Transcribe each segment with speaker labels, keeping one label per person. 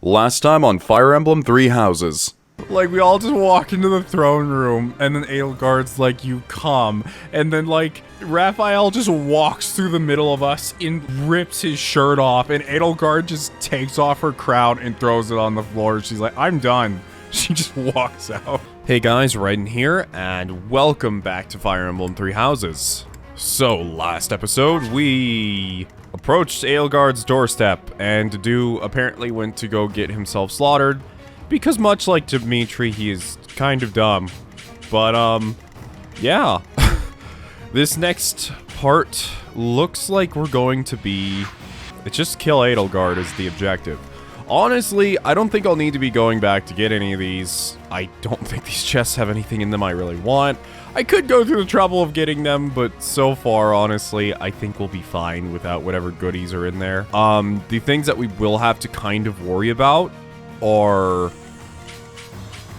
Speaker 1: Last time on Fire Emblem Three Houses.
Speaker 2: Like, we all just walk into the throne room, and then Edelgard's like, you come. And then, like, Raphael just walks through the middle of us and rips his shirt off, and Edelgard just takes off her crown and throws it on the floor. She's like, I'm done. She just walks out.
Speaker 3: Hey guys, Raiden here, and welcome back to Fire Emblem Three Houses. So, last episode, we approached Edelgard's doorstep, and Dedu apparently went to go get himself slaughtered, because much like Dimitri, he is kind of dumb. But, yeah. This next part looks like we're going to be... It's just kill Edelgard is the objective. Honestly, I don't think I'll need to be going back to get any of these. I don't think these chests have anything in them I really want. I could go through the trouble of getting them, but so far, honestly, I think we'll be fine without whatever goodies are in there. The things that we will have to kind of worry about are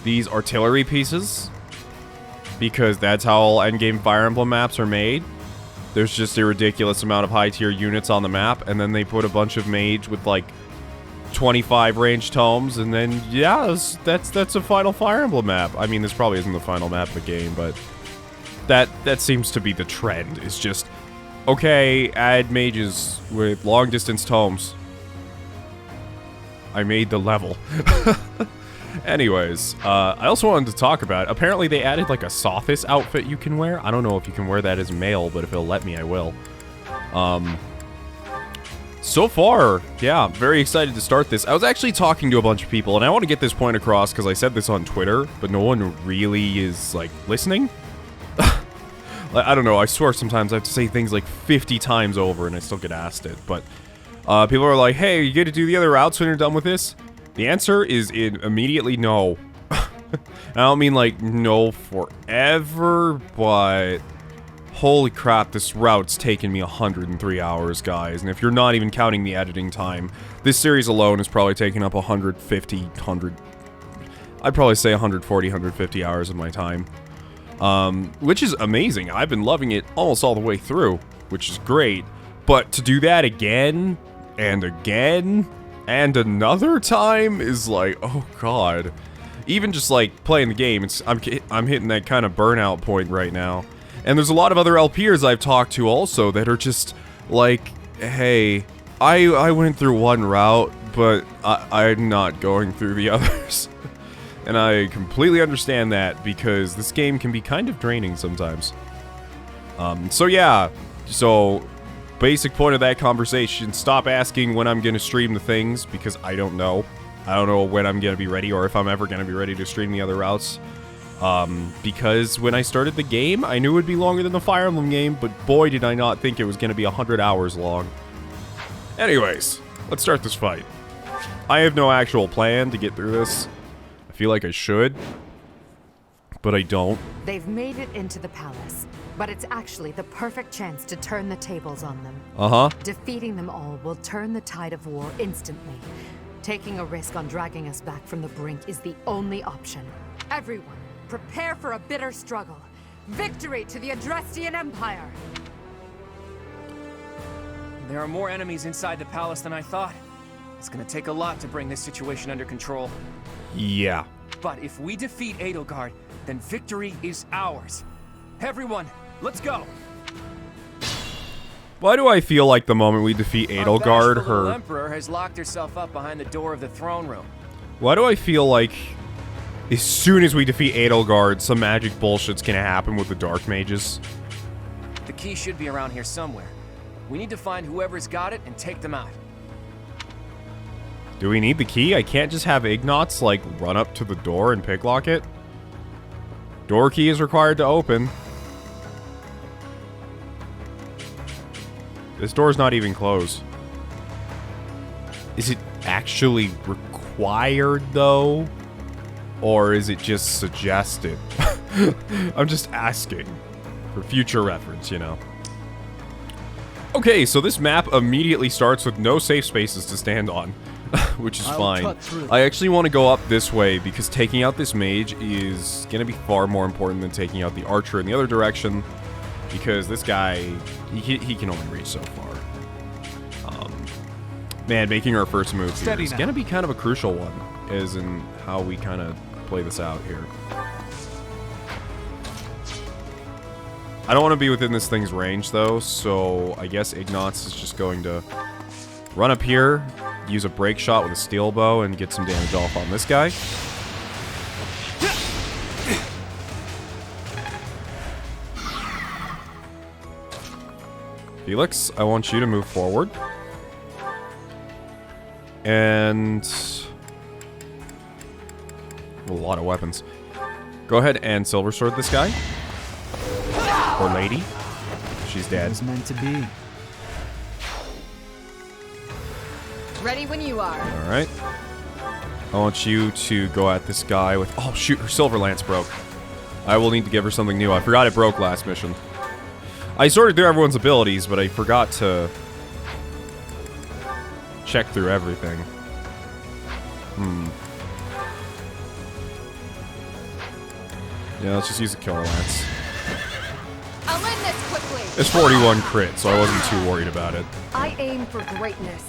Speaker 3: these artillery pieces, because that's how all endgame Fire Emblem maps are made. There's just a ridiculous amount of high-tier units on the map, and then they put a bunch of mage with, like, 25 range tomes, and then, yeah, that's a final Fire Emblem map. I mean, this probably isn't the final map of the game, but that seems to be the trend. It's just, okay, add mages with long-distance tomes. I made the level. Anyways, I also wanted to talk about, apparently they added, like, a Sophis outfit you can wear. I don't know if you can wear that as male, but if it'll let me, I will. So far, yeah, very excited to start this. I was actually talking to a bunch of people, and I want to get this point across because I said this on Twitter, but no one really is, like, listening. I don't know, I swear sometimes I have to say things like 50 times over and I still get asked it, but people are like, hey, you get to do the other routes when you're done with this? The answer is immediately no. I don't mean, like, no forever, but... Holy crap, this route's taken me 103 hours, guys, and if you're not even counting the editing time, this series alone has probably taken up 100... I'd probably say 140, 150 hours of my time. Which is amazing. I've been loving it almost all the way through, which is great, but to do that again, and again, and another time is like, oh god. Even just, like, playing the game, I'm hitting that kind of burnout point right now. And there's a lot of other LPers I've talked to also that are just like, hey, I went through one route, but I'm not going through the others. And I completely understand that because this game can be kind of draining sometimes. So yeah, so basic point of that conversation, stop asking when I'm going to stream the things because I don't know. I don't know when I'm going to be ready or if I'm ever going to be ready to stream the other routes. Because when I started the game, I knew it would be longer than the Fire Emblem game, but boy did I not think it was going to be 100 hours long. Anyways, let's start this fight. I have no actual plan to get through this. I feel like I should, but I don't.
Speaker 4: They've made it into the palace, but it's actually the perfect chance to turn the tables on them.
Speaker 3: Uh-huh.
Speaker 4: Defeating them all will turn the tide of war instantly. Taking a risk on dragging us back from the brink is the only option. Everyone, prepare for a bitter struggle. Victory to the Adrestian Empire!
Speaker 5: There are more enemies inside the palace than I thought. It's gonna take a lot to bring this situation under control.
Speaker 3: Yeah.
Speaker 5: But if we defeat Edelgard, then victory is ours. Everyone, let's go!
Speaker 3: Why do I feel like the moment we defeat Edelgard,
Speaker 5: Our little emperor has locked herself up behind the door of the throne room.
Speaker 3: Why do I feel like... As soon as we defeat Edelgard, some magic bullshit's gonna happen with the Dark Mages.
Speaker 5: The key should be around here somewhere. We need to find whoever's got it and take them out.
Speaker 3: Do we need the key? I can't just have Ignots, like, run up to the door and picklock it. Door key is required to open. This door's not even closed. Is it actually required, though? Or is it just suggested? I'm just asking. For future reference, you know. Okay, so this map immediately starts with no safe spaces to stand on. Which is fine. I actually want to go up this way because taking out this mage is going to be far more important than taking out the archer in the other direction. Because this guy, he can only reach so far. Man, making our first move here
Speaker 6: Steady
Speaker 3: is
Speaker 6: now.
Speaker 3: going to be kind of a crucial one, as in how we kind of play this out here. I don't want to be within this thing's range, though, so I guess Ignatz is just going to run up here, use a break shot with a steel bow, and get some damage off on this guy. Felix, I want you to move forward. And a lot of weapons. Go ahead and silver sword this guy. Or lady. She's
Speaker 6: It
Speaker 3: dead.
Speaker 6: was meant to be.
Speaker 4: Ready when you are.
Speaker 3: Alright. I want you to go at this guy with... Oh, shoot, her silver lance broke. I will need to give her something new. I forgot it broke last mission. I sorted through everyone's abilities, but I forgot to check through everything. Yeah, let's just use the killer lance.
Speaker 4: I'll end this quickly.
Speaker 3: It's 41 crit, so I wasn't too worried about it.
Speaker 4: I aim for greatness.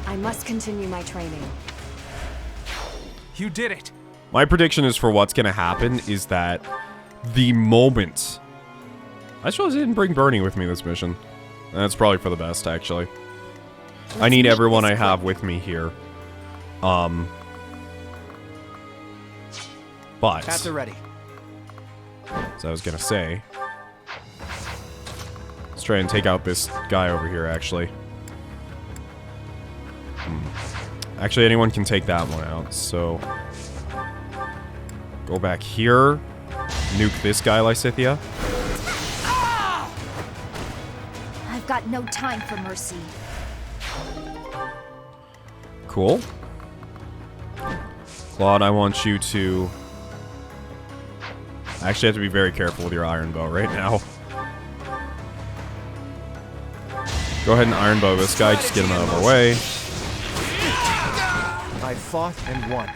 Speaker 4: I must continue my training.
Speaker 6: You did it.
Speaker 3: My prediction is for what's going to happen is that the moment... I suppose I didn't bring Bernie with me this mission. That's probably for the best, actually. I need everyone I have with me here. But...
Speaker 5: Cats are ready.
Speaker 3: As I was going to say... Let's try and take out this guy over here, actually. Actually, anyone can take that one out, so... Go back here. Nuke this guy, Lysithia.
Speaker 7: I've got no time for mercy.
Speaker 3: Cool. Claude, I want you to... I actually have to be very careful with your iron bow right now. Go ahead and iron bow this guy, just get him out of our way.
Speaker 5: I fought and won.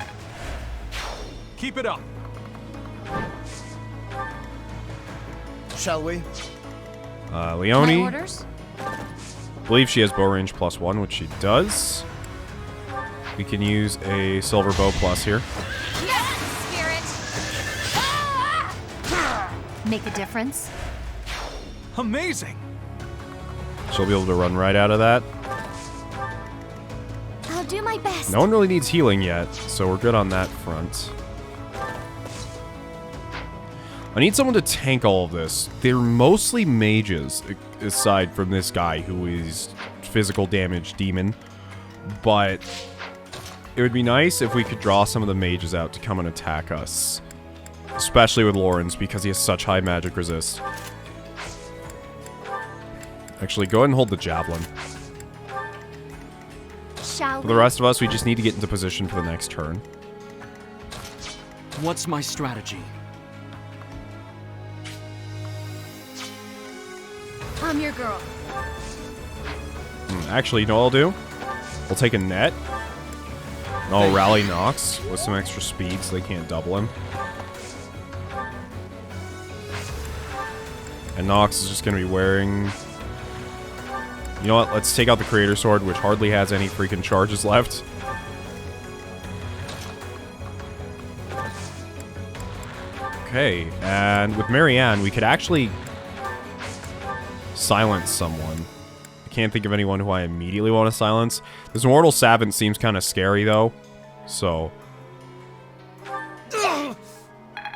Speaker 6: Keep it up.
Speaker 5: Shall we?
Speaker 7: My
Speaker 3: Leonie,
Speaker 7: orders?
Speaker 3: I believe she has bow range +1, which she does. We can use a silver bow plus here.
Speaker 7: Yes, spirit! Ah! Make a difference?
Speaker 6: Amazing.
Speaker 3: She'll be able to run right out of that.
Speaker 7: I'll do my best.
Speaker 3: No one really needs healing yet, so we're good on that front. I need someone to tank all of this. They're mostly mages, aside from this guy who is physical damage demon. But it would be nice if we could draw some of the mages out to come and attack us. Especially with Lawrence, because he has such high magic resist. Actually, go ahead and hold the javelin.
Speaker 7: Shall
Speaker 3: For the rest of us, we just need to get into position for the next turn.
Speaker 6: What's my strategy?
Speaker 7: I'm your girl.
Speaker 3: Actually, you know what I'll do? We'll take a net. And I'll rally Nox with some extra speed so they can't double him. And Nox is just going to be wearing... You know what? Let's take out the Creator Sword, which hardly has any freaking charges left. Okay, and with Marianne, we could actually silence someone. I can't think of anyone who I immediately want to silence. This Immortal Savant seems kind of scary, though. So...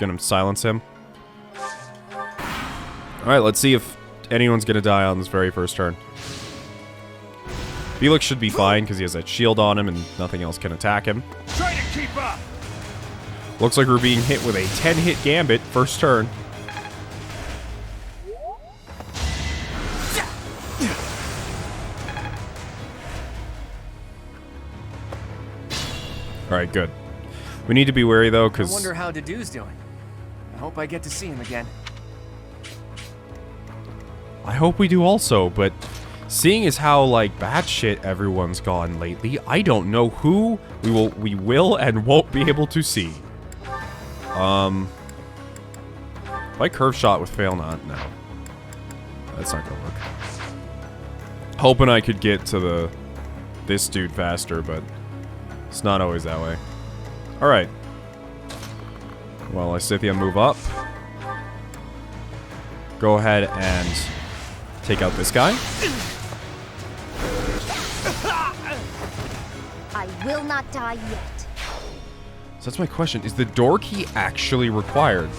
Speaker 3: Gonna silence him. Alright, let's see if anyone's gonna die on this very first turn. Felix should be fine, because he has that shield on him and nothing else can attack him.
Speaker 6: Try to keep up.
Speaker 3: Looks like we're being hit with a 10-hit gambit first turn. Alright, good. We need to be wary, though,
Speaker 5: I
Speaker 3: because...
Speaker 5: wonder how Dedue's doing. I hope I get to see him again.
Speaker 3: I hope we do also, but seeing as how, like, batshit everyone's gone lately, I don't know who we will and won't be able to see. If I curve shot with fail not? No. That's not gonna work. Hoping I could get to this dude faster, but it's not always that way. Alright. Well, Lysithea move up. Go ahead and take out this guy.
Speaker 7: I will not die yet.
Speaker 3: So that's my question. Is the door key actually required?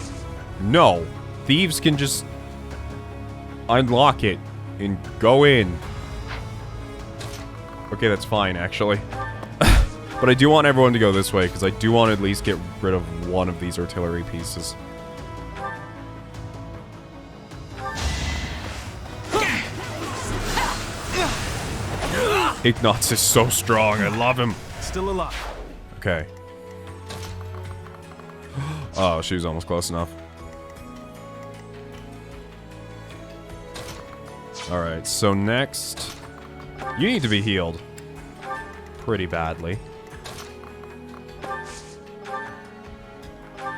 Speaker 3: No. Thieves can just unlock it and go in. Okay, that's fine, actually. But I do want everyone to go this way, because I do want to at least get rid of one of these artillery pieces. Ignatz is so strong. I love him.
Speaker 6: Still alive.
Speaker 3: Okay. Oh, she was almost close enough. Alright, so next... You need to be healed. Pretty badly.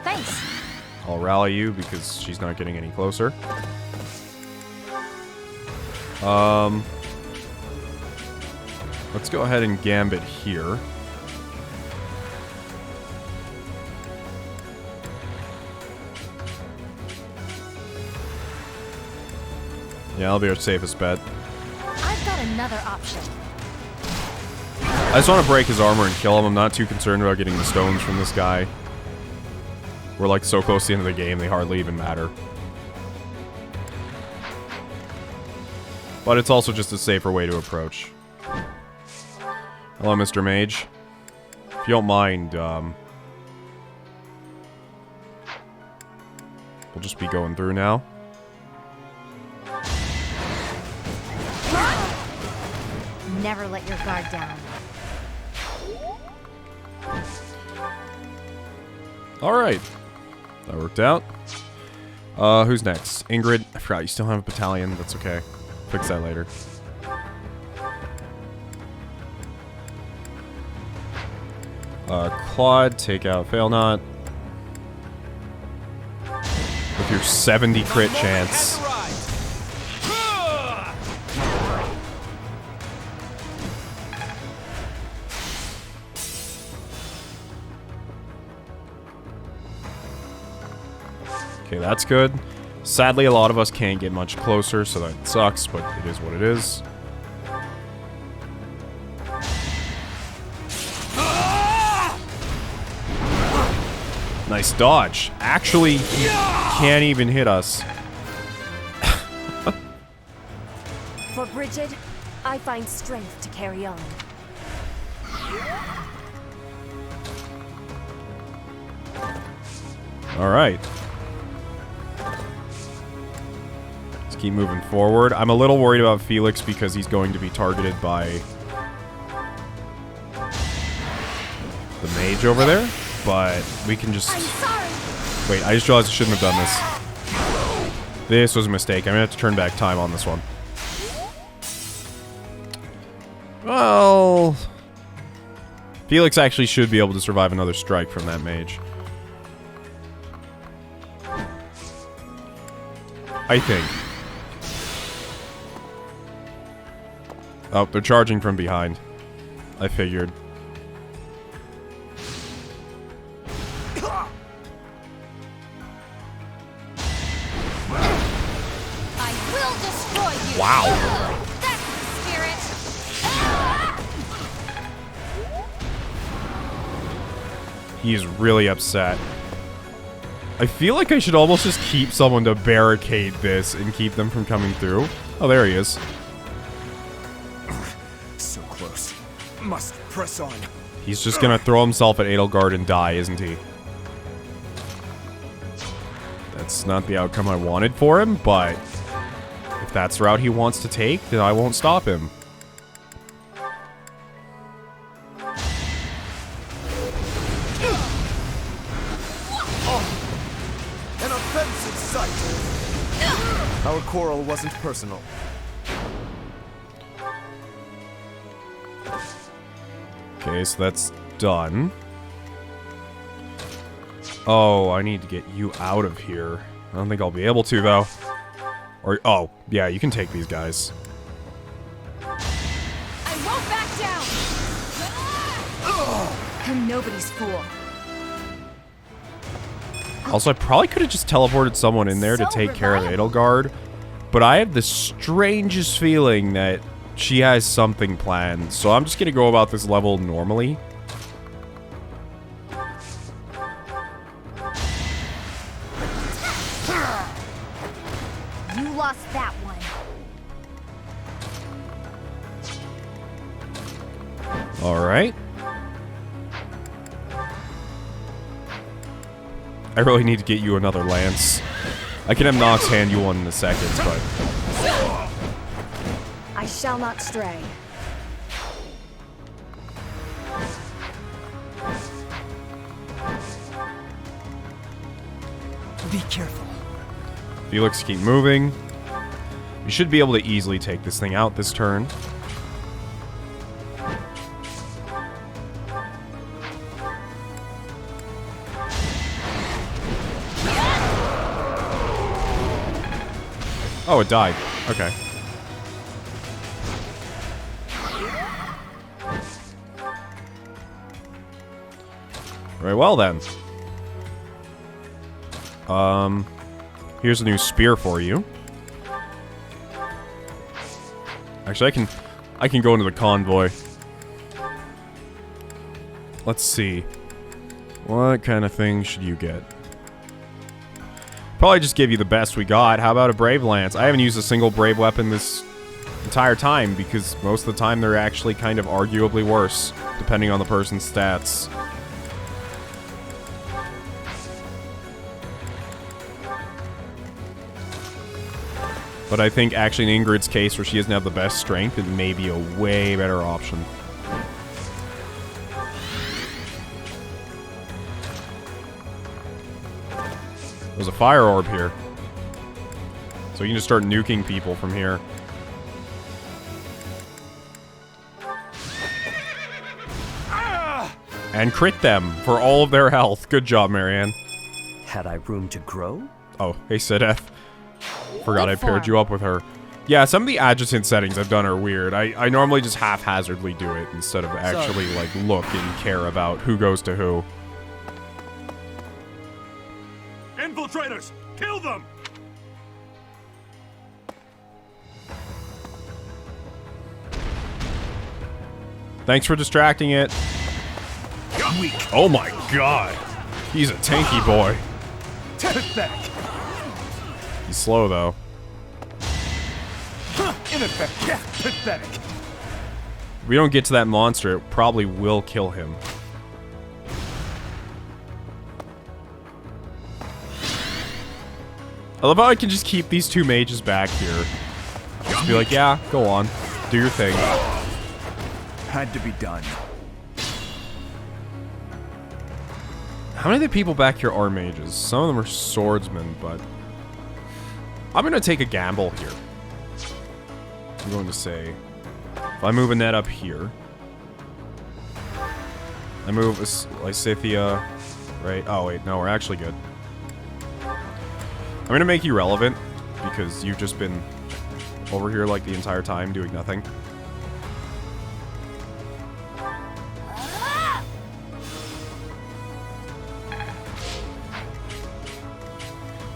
Speaker 7: Thanks.
Speaker 3: I'll rally you because she's not getting any closer. Let's go ahead and gambit here. Yeah, that'll be our safest bet.
Speaker 7: I've got another option.
Speaker 3: I just want to break his armor and kill him. I'm not too concerned about getting the stones from this guy. We're like so close to the end of the game, they hardly even matter. But it's also just a safer way to approach. Hello, Mr. Mage. If you don't mind, we'll just be going through now.
Speaker 7: Never let your guard down.
Speaker 3: Alright. That worked out. Who's next? Ingrid. I forgot, you still have a battalion. That's okay. Fix that later. Claude, take out Fail Not. With your 70 crit chance. Okay, that's good. Sadly, a lot of us can't get much closer, so that sucks, but it is what it is. Nice dodge. Actually, he can't even hit us.
Speaker 7: For Bridget, I find strength to carry on.
Speaker 3: Alright. Let's keep moving forward. I'm a little worried about Felix because he's going to be targeted by the mage over there. But we can just...
Speaker 7: I'm sorry.
Speaker 3: Wait, I just realized I shouldn't have done this. This was a mistake. I'm gonna have to turn back time on this one. Well... Felix actually should be able to survive another strike from that mage. I think. Oh, they're charging from behind. I figured. Wow.
Speaker 7: That's the spirit.
Speaker 3: He's really upset. I feel like I should almost just keep someone to barricade this and keep them from coming through. Oh, there he is.
Speaker 6: So close. Must press on.
Speaker 3: He's just gonna throw himself at Edelgard and die, isn't he? That's not the outcome I wanted for him, but... if that's the route he wants to take, then I won't stop him.
Speaker 6: An offensive sight. Our quarrel wasn't personal.
Speaker 3: Okay, so that's done. Oh, I need to get you out of here. I don't think I'll be able to, though. Or, oh, yeah, you can take these guys.
Speaker 7: I won't back down! I'm nobody's fool.
Speaker 3: Also, I probably could have just teleported someone in there to take care of Edelgard, but I have the strangest feeling that she has something planned, so I'm just gonna go about this level normally.
Speaker 7: You lost that one.
Speaker 3: Alright. I really need to get you another lance. I can have Nox hand you one in a second, but...
Speaker 7: I shall not stray.
Speaker 6: Be careful.
Speaker 3: Felix, keep moving. You should be able to easily take this thing out this turn. Oh, it died. Okay. Very well then. Here's a new spear for you. Actually, I can go into the convoy. Let's see. What kind of thing should you get? Probably just give you the best we got. How about a Brave Lance? I haven't used a single Brave weapon this entire time because most of the time they're actually kind of arguably worse, depending on the person's stats. But I think actually in Ingrid's case, where she doesn't have the best strength, it may be a way better option. There's a fire orb here. So you can just start nuking people from here. And crit them for all of their health. Good job, Marianne.
Speaker 8: Had I room to grow?
Speaker 3: Oh, hey, Sideth. Forgot I paired you up with her. Yeah, some of the adjutant settings I've done are weird. I normally just haphazardly do it instead of actually, like, look and care about who goes to who.
Speaker 6: Infiltrators! Kill them!
Speaker 3: Thanks for distracting it.
Speaker 6: Weak.
Speaker 3: Oh my god. He's a tanky boy.
Speaker 6: Pathetic.
Speaker 3: He's slow, though.
Speaker 6: Ineffective. Pathetic.
Speaker 3: If we don't get to that monster, it probably will kill him. I love how I can just keep these two mages back here. Just be like, yeah, go on. Do your thing.
Speaker 6: Had to be done.
Speaker 3: How many of the people back here are mages? Some of them are swordsmen, but... I'm going to take a gamble here. I'm going to say... If I move a net up here... I move Lysithia... Right? Oh, wait. No, we're actually good. I'm going to make you relevant, because you've just been over here, like, the entire time doing nothing.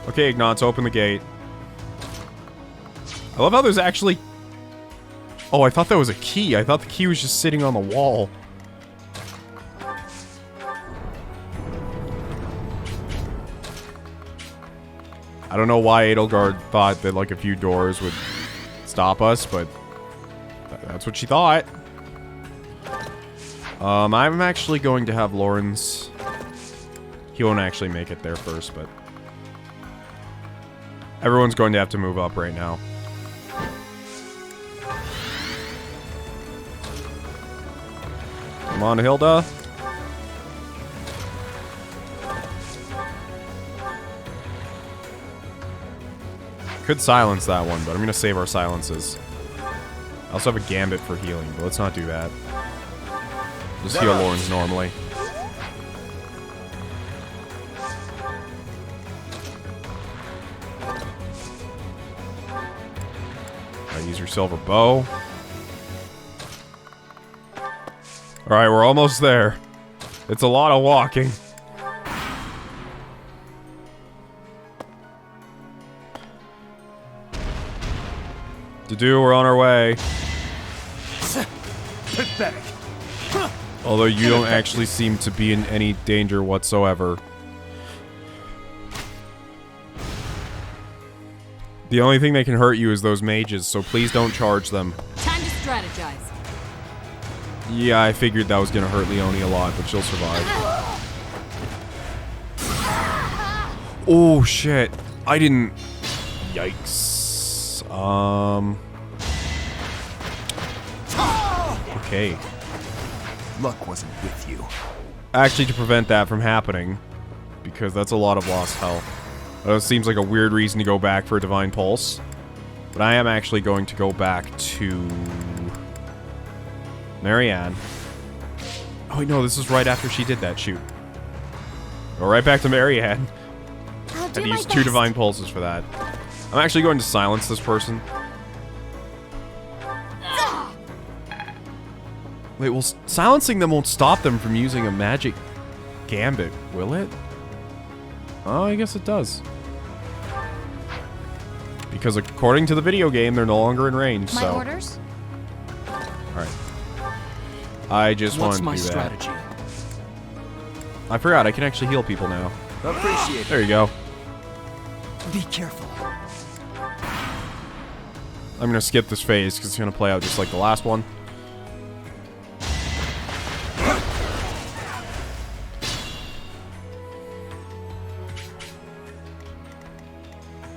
Speaker 3: Okay, Ignatz, open the gate. I love how there's actually... Oh, I thought that was a key. I thought the key was just sitting on the wall. I don't know why Edelgard thought that, like, a few doors would stop us, but that's what she thought. I'm actually going to have Lawrence... He won't actually make it there first, but... Everyone's going to have to move up right now. Come on, Hilda. Could silence that one, but I'm going to save our silences. I also have a gambit for healing, but let's not do that. Just heal Lawrence normally. Use your silver bow. Alright, we're almost there. It's a lot of walking. We're on our way.
Speaker 6: Pathetic.
Speaker 3: Although you don't actually seem to be in any danger whatsoever. The only thing that can hurt you is those mages, so please don't charge them.
Speaker 4: Time to strategize.
Speaker 3: Yeah, I figured that was gonna hurt Leonie a lot, but she'll survive. Oh shit. I didn't... Yikes. Okay.
Speaker 6: Luck wasn't with you.
Speaker 3: Actually, to prevent that from happening, because that's a lot of lost health. It seems like a weird reason to go back for a Divine Pulse. But I am actually going to go back to... Marianne. Oh, wait, no, this is right after she did that. Shoot. Go right back to Marianne.
Speaker 7: I'll
Speaker 3: Had
Speaker 7: do
Speaker 3: to
Speaker 7: my
Speaker 3: use 2
Speaker 7: best.
Speaker 3: Divine Pulses for that. I'm actually going to silence this person. Wait, well, silencing them won't stop them from using a magic gambit, will it? Oh, I guess it does. Because according to the video game, they're no longer in range,
Speaker 7: My
Speaker 3: so...
Speaker 7: orders?
Speaker 3: Alright. I just
Speaker 5: What's
Speaker 3: wanted
Speaker 5: my
Speaker 3: to do
Speaker 5: strategy?
Speaker 3: that. I forgot, I can actually heal people now.
Speaker 6: Appreciate
Speaker 3: There you go.
Speaker 6: it. Be careful.
Speaker 3: I'm gonna skip this phase, because it's gonna play out just like the last one.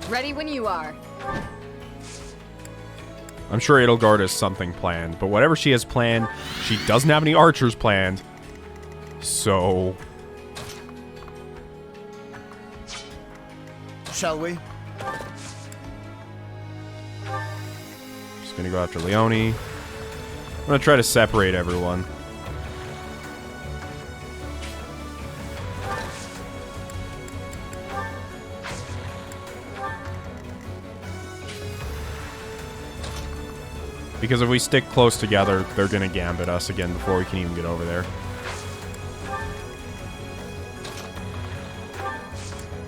Speaker 4: Ready when you are.
Speaker 3: I'm sure Edelgard has something planned, but whatever she has planned, she doesn't have any archers planned. So...
Speaker 6: Shall we?
Speaker 3: Just gonna go after Leonie. I'm gonna try to separate everyone. Because if we stick close together, they're gonna gambit us again before we can even get over there.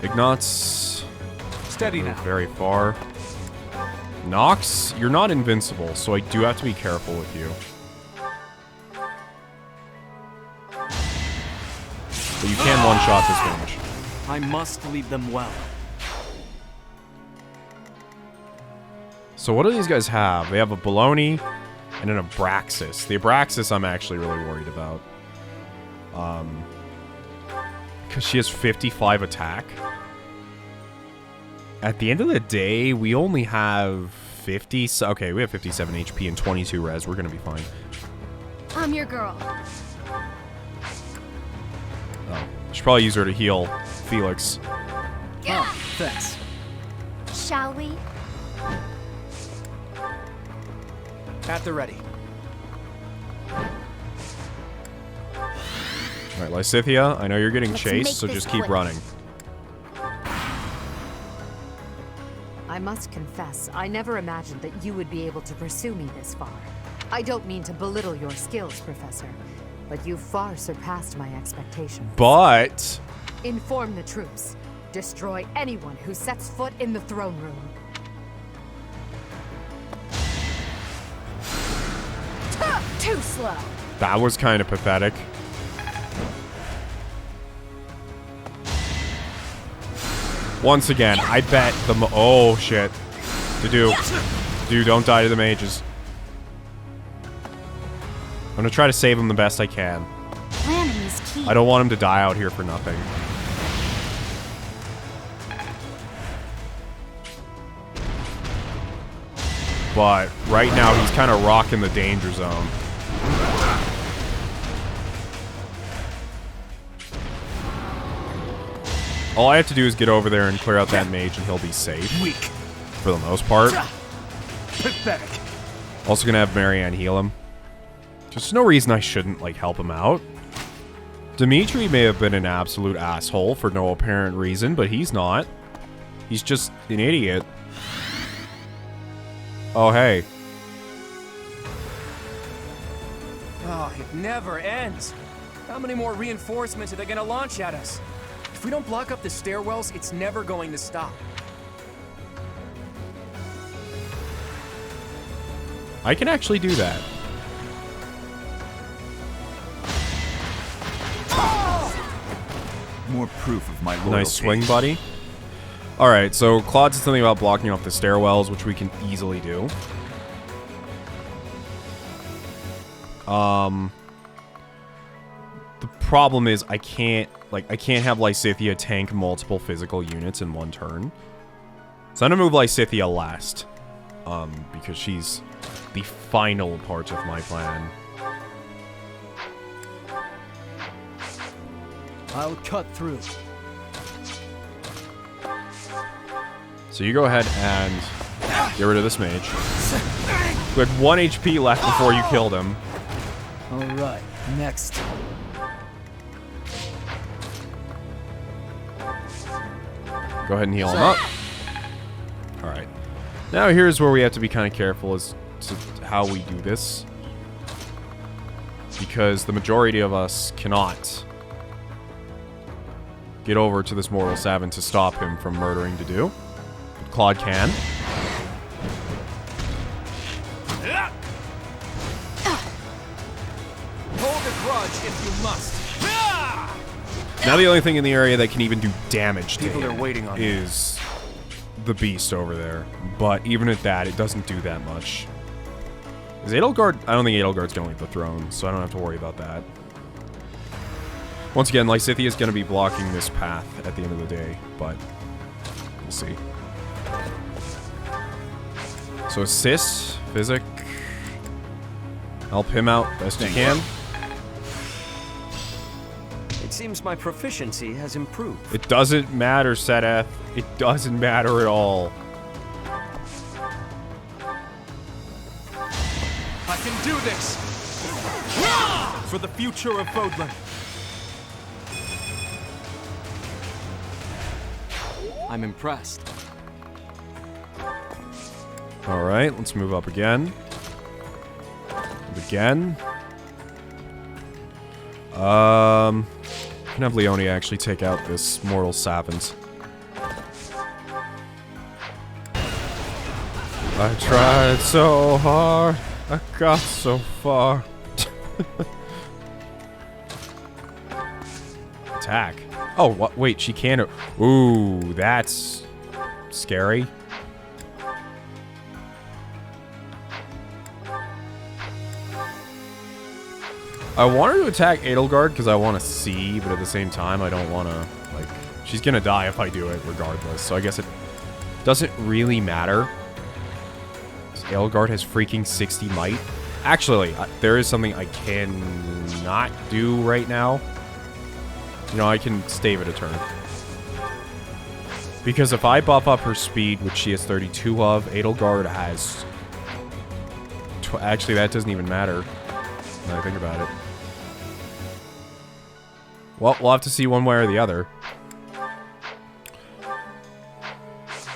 Speaker 3: Ignatz.
Speaker 6: Steady now.
Speaker 3: Very far. Nox, you're not invincible, so I do have to be careful with you. But you can one-shot this damage.
Speaker 5: I must lead them well.
Speaker 3: So what do these guys have? They have a Bologna and an Abraxas. The Abraxas I'm actually really worried about. Because she has 55 attack. At the end of the day, we only have 50... Okay, we have 57 HP and 22 res. We're going to be fine.
Speaker 7: I'm your girl.
Speaker 3: Oh, should probably use her to heal Felix.
Speaker 5: Oh, thanks.
Speaker 7: Shall we?
Speaker 5: At the ready.
Speaker 3: Alright, Lysithea, I know you're getting
Speaker 7: Let's
Speaker 3: chased,
Speaker 7: make
Speaker 3: so
Speaker 7: this
Speaker 3: just keep
Speaker 7: quick.
Speaker 3: running.
Speaker 4: I must confess, I never imagined that you would be able to pursue me this far. I don't mean to belittle your skills, Professor, but you far surpassed my expectations.
Speaker 3: But...
Speaker 4: Inform the troops. Destroy anyone who sets foot in the throne room.
Speaker 7: Too slow.
Speaker 3: that was kind of pathetic. Once again, I bet the oh shit. Dude, don't die to the mages. I'm gonna try to save him the best I can.
Speaker 7: Planning is key.
Speaker 3: I don't want him to die out here for nothing. But right now he's kind of rocking the danger zone. All I have to do is get over there and clear out that mage and he'll be safe.
Speaker 6: Weak.
Speaker 3: For the most part.
Speaker 6: Pathetic.
Speaker 3: Also gonna have Marianne heal him. There's no reason I shouldn't, like, help him out. Dimitri may have been an absolute asshole for no apparent reason, but he's not. He's just an idiot. Oh, hey.
Speaker 5: Oh, it never ends. How many more reinforcements are they gonna launch at us? If we don't block up the stairwells, it's never going to stop.
Speaker 3: I can actually do that.
Speaker 6: More proof of my loyalty.
Speaker 3: Nice swing, buddy. Alright, so Claude said something about blocking off the stairwells, which we can easily do. The problem is I can't have Lysithea tank multiple physical units in one turn. So I'm gonna move Lysithea last. Because she's the final part of my plan.
Speaker 6: I'll cut through.
Speaker 3: So you go ahead and get rid of this mage. You had 1 HP left before you killed him.
Speaker 6: All right, next.
Speaker 3: Go ahead and heal him up. Alright. Now here's where we have to be kind of careful as to how we do this. Because the majority of us cannot get over to this mortal savant to stop him from murdering Dedue. But Claude can.
Speaker 5: Hold a grudge if you must.
Speaker 3: Now the only thing in the area that can even do damage to
Speaker 5: People
Speaker 3: him
Speaker 5: are waiting on
Speaker 3: is the beast over there. But even at that, it doesn't do that much. Is Edelgard? I don't think Edelgard's going to leave the throne, so I don't have to worry about that. Once again, Lysithea is going to be blocking this path at the end of the day, but we'll see. So assist, physic. Help him out best you can.
Speaker 8: It seems my proficiency has improved.
Speaker 3: It doesn't matter, Sedeth. It doesn't matter at all.
Speaker 6: I can do this! For the future of Fódlan. I'm impressed.
Speaker 3: Alright, let's move up again. And again. Can have Leone actually take out this mortal savant. I tried so hard, I got so far. Attack. Oh, what? Wait, she can't. Ooh, that's scary. I want her to attack Edelgard because I want to see, but at the same time, I don't want to, like, she's going to die if I do it regardless, so I guess it doesn't really matter. Edelgard has freaking 60 might. Actually, there is something I cannot do right now. You know, I can stave it a turn. Because if I buff up her speed, which she has 32 of, Edelgard has... Actually, that doesn't even matter when I think about it. Well, we'll have to see one way or the other.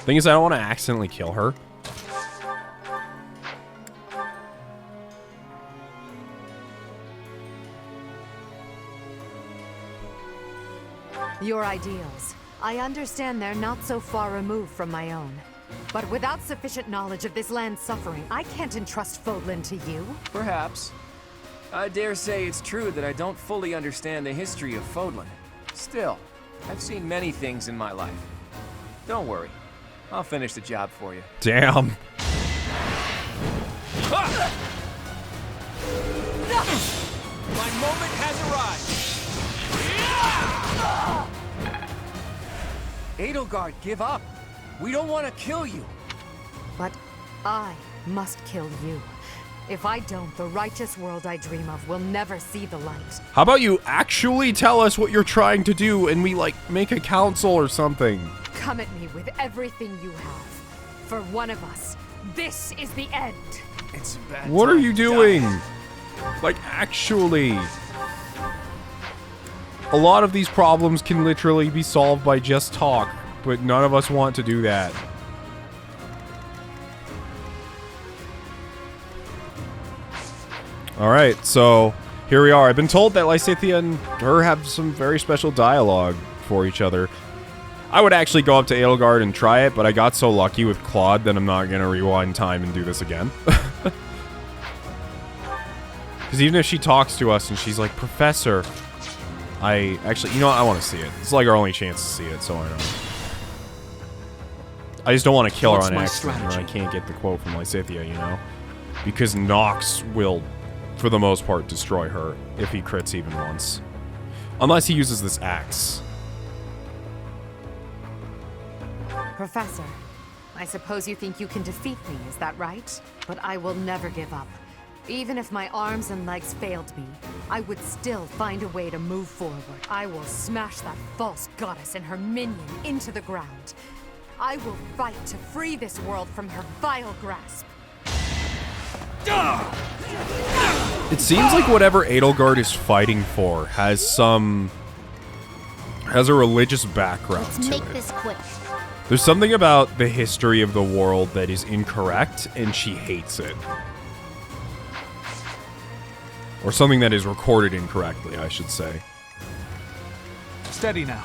Speaker 3: Thing is, I don't want to accidentally kill her.
Speaker 4: Your ideals. I understand they're not so far removed from my own. But without sufficient knowledge of this land's suffering, I can't entrust Fódlan to you.
Speaker 5: Perhaps. I dare say it's true that I don't fully understand the history of Fódlan. Still, I've seen many things in my life. Don't worry. I'll finish the job for you.
Speaker 3: Damn.
Speaker 5: My moment has arrived! Edelgard, give up! We don't want to kill you!
Speaker 4: But I must kill you. If I don't, the righteous world I dream of will never see the light.
Speaker 3: How about you actually tell us what you're trying to do and we, like, make a council or something?
Speaker 4: Come at me with everything you have. For one of us, this is the end.
Speaker 5: It's a bad
Speaker 3: What are
Speaker 5: time
Speaker 3: you
Speaker 5: to
Speaker 3: doing?
Speaker 5: die.
Speaker 3: Like, actually. A lot of these problems can literally be solved by just talk, but none of us want to do that. Alright, so here we are. I've been told that Lysithea and her have some very special dialogue for each other. I would actually go up to Edelgard and try it, but I got so lucky with Claude that I'm not going to rewind time and do this again. Because even if she talks to us and she's like, Professor, I actually, you know what, I want to see it. It's like our only chance to see it, so I don't. I just don't want to kill her on accident, and I can't get the quote from Lysithea, you know? Because Nox will, for the most part, destroy her if he crits even once. Unless he uses this axe.
Speaker 4: Professor, I suppose you think you can defeat me, is that right? But I will never give up. Even if my arms and legs failed me, I would still find a way to move forward. I will smash that false goddess and her minion into the ground. I will fight to free this world from her vile grasp.
Speaker 3: It seems like whatever Edelgard is fighting for has a religious background to it.
Speaker 7: Let's make this quick.
Speaker 3: There's something about the history of the world that is incorrect, and she hates it. Or something that is recorded incorrectly, I should say.
Speaker 6: Steady now.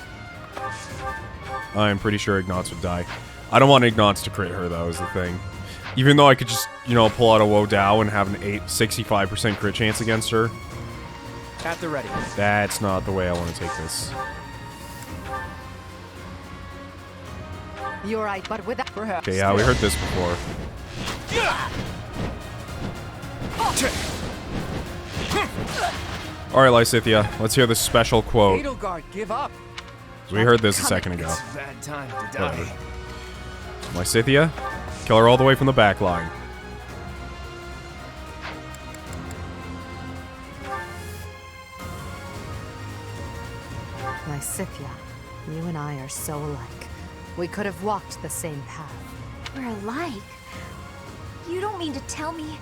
Speaker 3: I'm pretty sure Ignatz would die. I don't want Ignatz to crit her, though, is the thing. Even though I could just, you know, pull out a Walkthough and have an 65% crit chance against her.
Speaker 5: At the ready.
Speaker 3: That's not the way I want to take this.
Speaker 4: You're right, but without...
Speaker 5: Perhaps.
Speaker 3: Okay, yeah, we heard this before. Alright, Lysithea, let's hear the special quote.
Speaker 5: Edelgard, give up.
Speaker 3: We heard this a second ago.
Speaker 5: It's a bad time to die.
Speaker 3: Whatever. Lysithea, kill her all the way from the back line.
Speaker 4: Lysithea, you and I are so alike. We could have walked the same path.
Speaker 7: We're alike? You don't mean to tell me...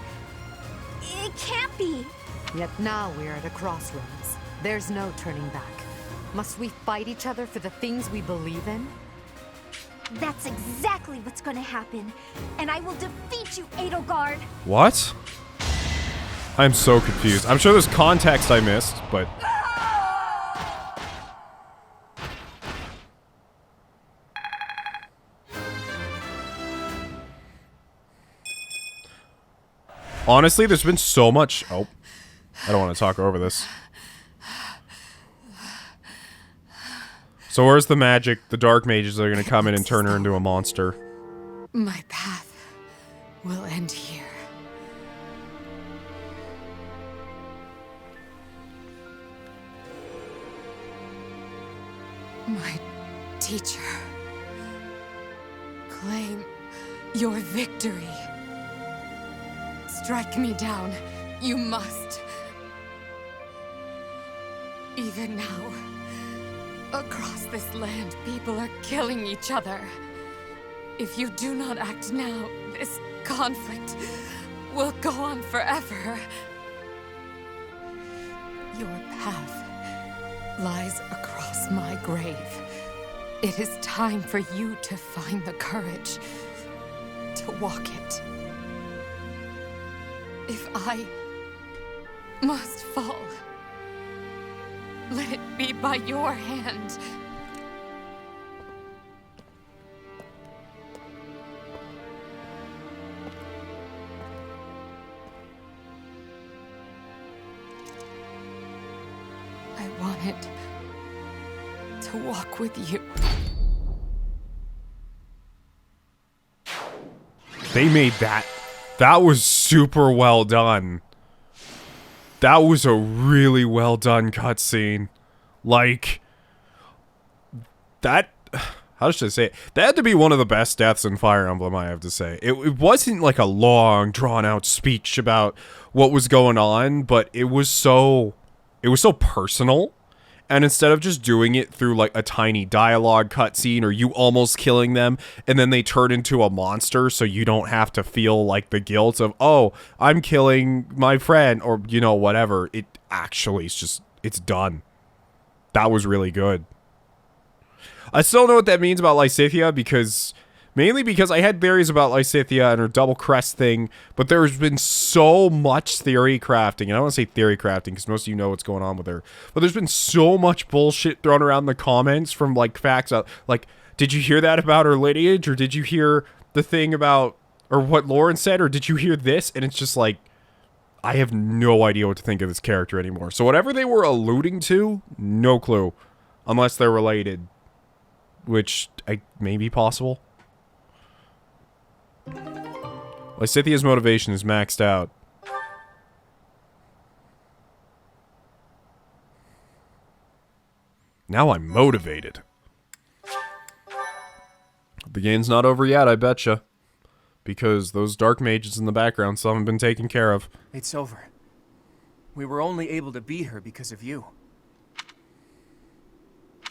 Speaker 7: It can't be!
Speaker 4: Yet now we're at a crossroads. There's no turning back. Must we fight each other for the things we believe in?
Speaker 7: That's exactly what's gonna happen. And I will defeat you, Edelgard!
Speaker 3: What? I'm so confused. I'm sure there's context I missed, but... Honestly, there's been so much... Oh. I don't want to talk over this. So where's the magic, the dark mages that are going to come in and turn her into a monster?
Speaker 4: My path will end here. My teacher, claim your victory. Strike me down, you must. Even now, across this land, people are killing each other. If you do not act now, this conflict will go on forever. Your path lies across my grave. It is time for you to find the courage to walk it. If I must fall, let it be by your hand. I wanted to walk with you.
Speaker 3: They made that. That was super well done. That was a really well done cutscene. Like, that... How should I say it? That had to be one of the best deaths in Fire Emblem, I have to say. It wasn't like a long, drawn-out speech about what was going on, but it was so personal. And instead of just doing it through like a tiny dialogue cutscene or you almost killing them and then they turn into a monster so you don't have to feel like the guilt of, oh, I'm killing my friend or, you know, whatever. It actually is just, it's done. That was really good. I still don't know what that means about Lysithea because Mainly because I had theories about Lysithea and her double crest thing, but there's been so much theory crafting. And I don't want to say theory crafting because most of you know what's going on with her. But there's been so much bullshit thrown around in the comments from, like, facts out. Like, did you hear that about her lineage? Or did you hear the thing about, or what Lauren said? Or did you hear this? And it's just like, I have no idea what to think of this character anymore. So whatever they were alluding to, no clue. Unless they're related. Which may be possible. Lysithia's motivation is maxed out. Now I'm motivated. The game's not over yet, I betcha. Because those dark mages in the background still haven't been taken care of.
Speaker 5: It's over. We were only able to beat her because of you.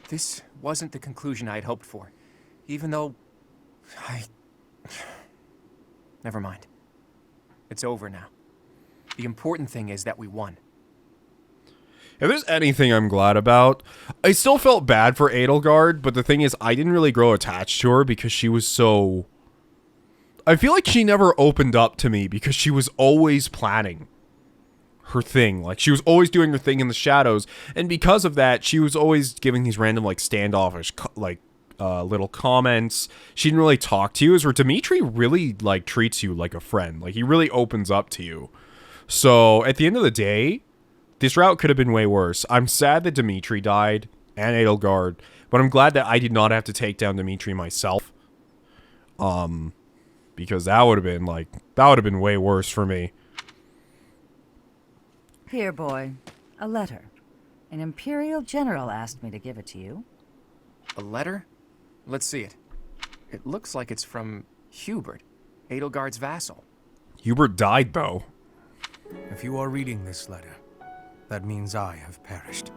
Speaker 5: This wasn't the conclusion I had hoped for. Even though... Never mind. It's over now. The important thing is that we won.
Speaker 3: If there's anything I'm glad about, I still felt bad for Edelgard, but the thing is, I didn't really grow attached to her because she was so... I feel like she never opened up to me because she was always planning her thing. Like, she was always doing her thing in the shadows, and because of that, she was always giving these random, like, standoffish, like, little comments. She didn't really talk to you, as where Dimitri really, like, treats you like a friend. Like, he really opens up to you. So, at the end of the day, this route could have been way worse. I'm sad that Dimitri died, and Edelgard, but I'm glad that I did not have to take down Dimitri myself. Because that would have been, like, that would have been way worse for me.
Speaker 9: Here, boy. A letter. An Imperial General asked me to give it to you.
Speaker 5: A letter? Let's see it. It looks like it's from Hubert, Edelgard's vassal.
Speaker 3: Hubert died, though.
Speaker 10: If you are reading this letter, that means I have perished.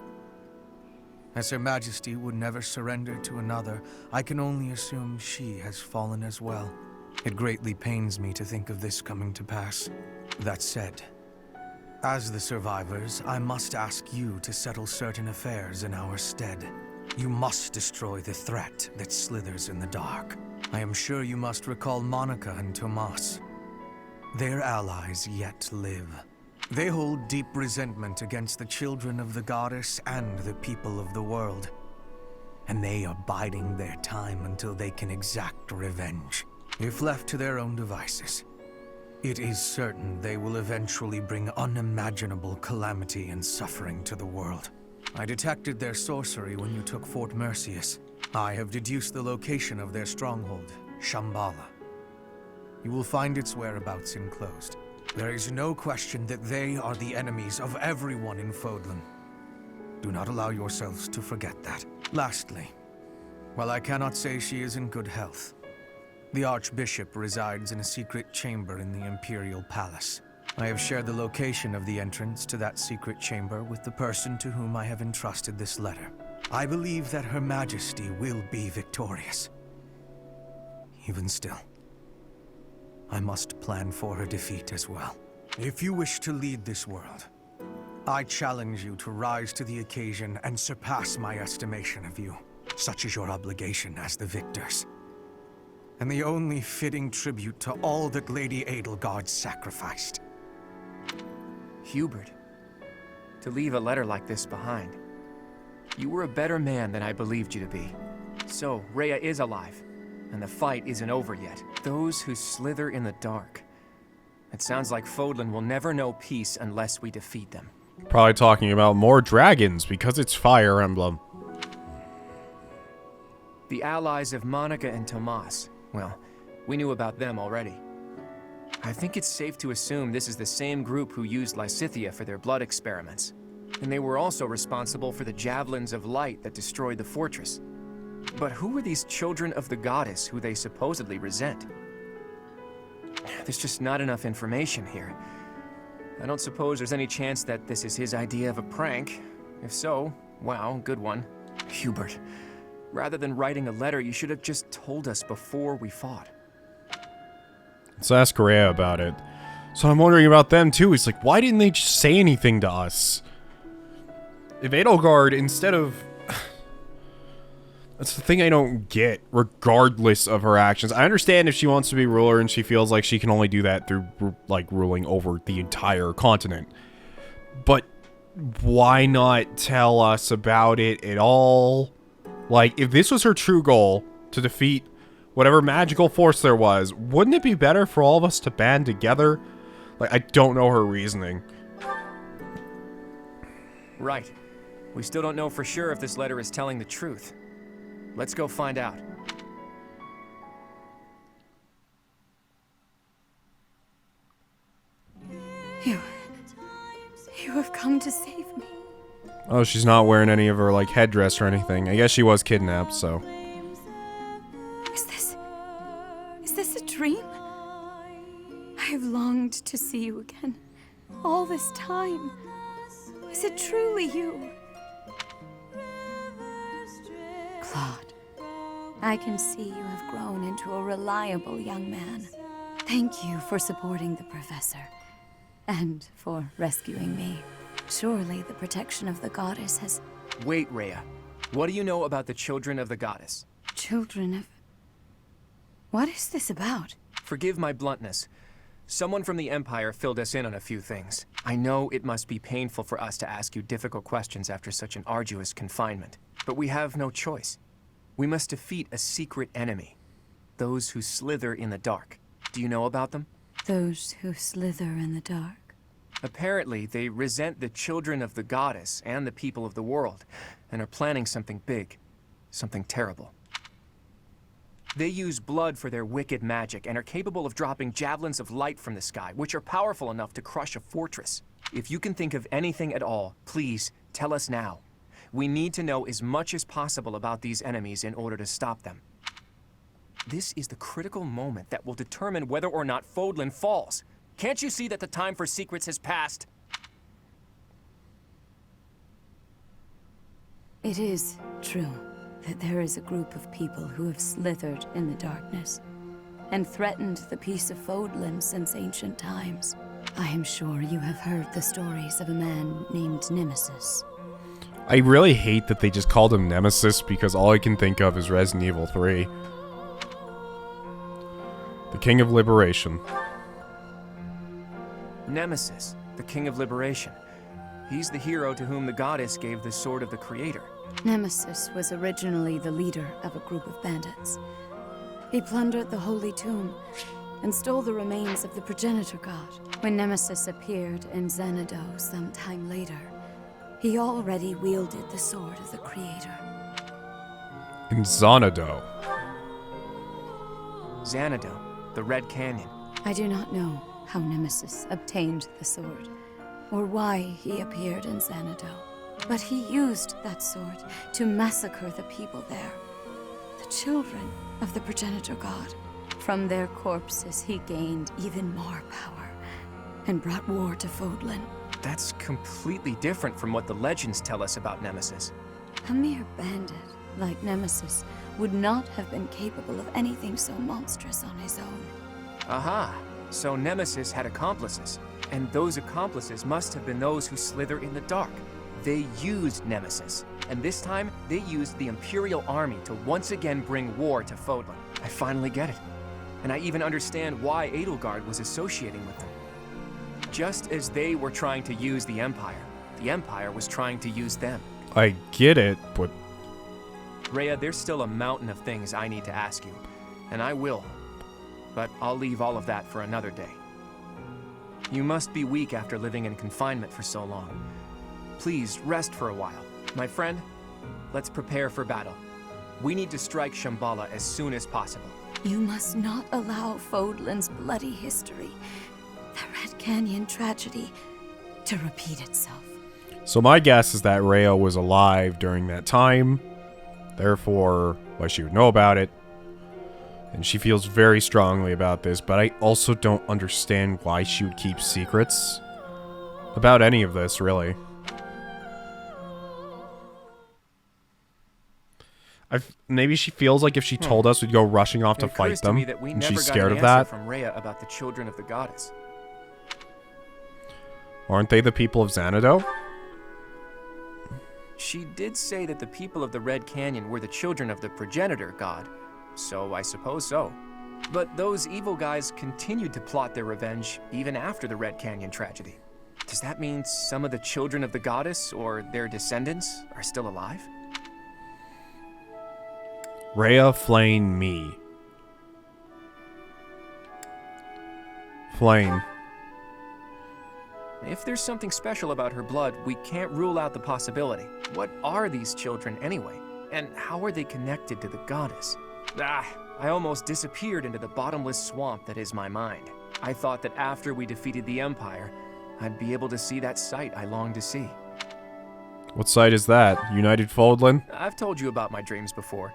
Speaker 10: As Her Majesty would never surrender to another, I can only assume she has fallen as well. It greatly pains me to think of this coming to pass. That said, as the survivors, I must ask you to settle certain affairs in our stead. You must destroy the threat that slithers in the dark. I am sure you must recall Monica and Tomas. Their allies yet live. They hold deep resentment against the children of the goddess and the people of the world. And they are biding their time until they can exact revenge. If left to their own devices, it is certain they will eventually bring unimaginable calamity and suffering to the world. I detected their sorcery when you took Fort Mercius. I have deduced the location of their stronghold, Shambhala. You will find its whereabouts enclosed. There is no question that they are the enemies of everyone in Fódlan. Do not allow yourselves to forget that. Lastly, while I cannot say she is in good health, the Archbishop resides in a secret chamber in the Imperial Palace. I have shared the location of the entrance to that secret chamber with the person to whom I have entrusted this letter. I believe that Her Majesty will be victorious. Even still, I must plan for her defeat as well. If you wish to lead this world, I challenge you to rise to the occasion and surpass my estimation of you. Such is your obligation as the victors. And the only fitting tribute to all that Lady Edelgard sacrificed.
Speaker 5: Hubert, to leave a letter like this behind. You were a better man than I believed you to be. So, Rhea is alive, and the fight isn't over yet. Those who slither in the dark. It sounds like Fódlan will never know peace unless we defeat them.
Speaker 3: Probably talking about more dragons, because it's Fire Emblem.
Speaker 5: The allies of Monica and Tomas. Well, we knew about them already. I think it's safe to assume this is the same group who used Lysithea for their blood experiments. And they were also responsible for the javelins of light that destroyed the fortress. But who are these children of the goddess who they supposedly resent? There's just not enough information here. I don't suppose there's any chance that this is his idea of a prank. If so, wow, good one. Hubert, rather than writing a letter, you should have just told us before we fought.
Speaker 3: Let's ask Koei about it. So I'm wondering about them too. It's like, why didn't they just say anything to us? If Edelgard, instead of... That's the thing I don't get, regardless of her actions. I understand if she wants to be ruler and she feels like she can only do that through, like, ruling over the entire continent. But why not tell us about it at all? Like, if this was her true goal, to defeat whatever magical force there was, wouldn't it be better for all of us to band together? Like, I don't know her reasoning.
Speaker 5: Right. We still don't know for sure if this letter is telling the truth. Let's go find out.
Speaker 11: You have come to save me.
Speaker 3: Oh, she's not wearing any of her, like, headdress or anything. I guess she was kidnapped, so.
Speaker 11: Is this a dream? I have longed to see you again. All this time. Is it truly you?
Speaker 9: Claude, I can see you have grown into a reliable young man. Thank you for supporting the professor. And for rescuing me. Surely the protection of the goddess has...
Speaker 5: Wait, Rhea. What do you know about the children of the goddess?
Speaker 9: Children of... What is this about?
Speaker 5: Forgive my bluntness. Someone from the Empire filled us in on a few things. I know it must be painful for us to ask you difficult questions after such an arduous confinement. But we have no choice. We must defeat a secret enemy. Those who slither in the dark. Do you know about them?
Speaker 9: Those who slither in the dark.
Speaker 5: Apparently, they resent the children of the goddess and the people of the world, and are planning something big, something terrible. They use blood for their wicked magic and are capable of dropping javelins of light from the sky, which are powerful enough to crush a fortress. If you can think of anything at all, please tell us now. We need to know as much as possible about these enemies in order to stop them. This is the critical moment that will determine whether or not Fódlan falls. Can't you see that the time for secrets has passed?
Speaker 9: It is true that there is a group of people who have slithered in the darkness and threatened the peace of Fódlan since ancient times. I am sure you have heard the stories of a man named Nemesis.
Speaker 3: I really hate that they just called him Nemesis because all I can think of is Resident Evil 3. The King of Liberation.
Speaker 5: Nemesis, the King of Liberation. He's the hero to whom the goddess gave the Sword of the Creator.
Speaker 9: Nemesis was originally the leader of a group of bandits. He plundered the Holy Tomb and stole the remains of the progenitor god. When Nemesis appeared in Xanadu some time later, he already wielded the Sword of the Creator.
Speaker 3: In Xanadu.
Speaker 5: Xanadu, the Red Canyon.
Speaker 9: I do not know how Nemesis obtained the sword, or why he appeared in Xanadu. But he used that sword to massacre the people there, the children of the progenitor god. From their corpses he gained even more power, and brought war to Fódlan.
Speaker 5: That's completely different from what the legends tell us about Nemesis.
Speaker 9: A mere bandit like Nemesis would not have been capable of anything so monstrous on his own.
Speaker 5: Aha! So Nemesis had accomplices, and those accomplices must have been those who slither in the dark. They used Nemesis, and this time they used the Imperial Army to once again bring war to Fódlan. I finally get it. And I even understand why Edelgard was associating with them. Just as they were trying to use the Empire was trying to use them.
Speaker 3: I get it, but...
Speaker 5: Rhea, there's still a mountain of things I need to ask you, and I will. But I'll leave all of that for another day. You must be weak after living in confinement for so long. Please rest for a while. My friend, let's prepare for battle. We need to strike Shambhala as soon as possible.
Speaker 9: You must not allow Fódlan's bloody history, the Red Canyon tragedy, to repeat itself.
Speaker 3: So my guess is that Rhea was alive during that time. Therefore, well, she would know about it. And she feels very strongly about this, but I also don't understand why she would keep secrets about any of this, really. Maybe she feels like if she told us, we'd go rushing off to fight them, and she's scared of that.
Speaker 5: From Rhea about the children of the goddess.
Speaker 3: Aren't they the people of Xanadu?
Speaker 5: She did say that the people of the Red Canyon were the children of the progenitor god, so I suppose so. But those evil guys continued to plot their revenge even after the Red Canyon tragedy. Does that mean some of the children of the goddess, or their descendants, are still alive?
Speaker 3: Rhea Flame me. Flame.
Speaker 5: If there's something special about her blood, we can't rule out the possibility. What are these children anyway? And how are they connected to the goddess? I almost disappeared into the bottomless swamp that is my mind. I thought that after we defeated the Empire, I'd be able to see that sight I longed to see.
Speaker 3: What site is that? United Fódlan?
Speaker 5: I've told you about my dreams before.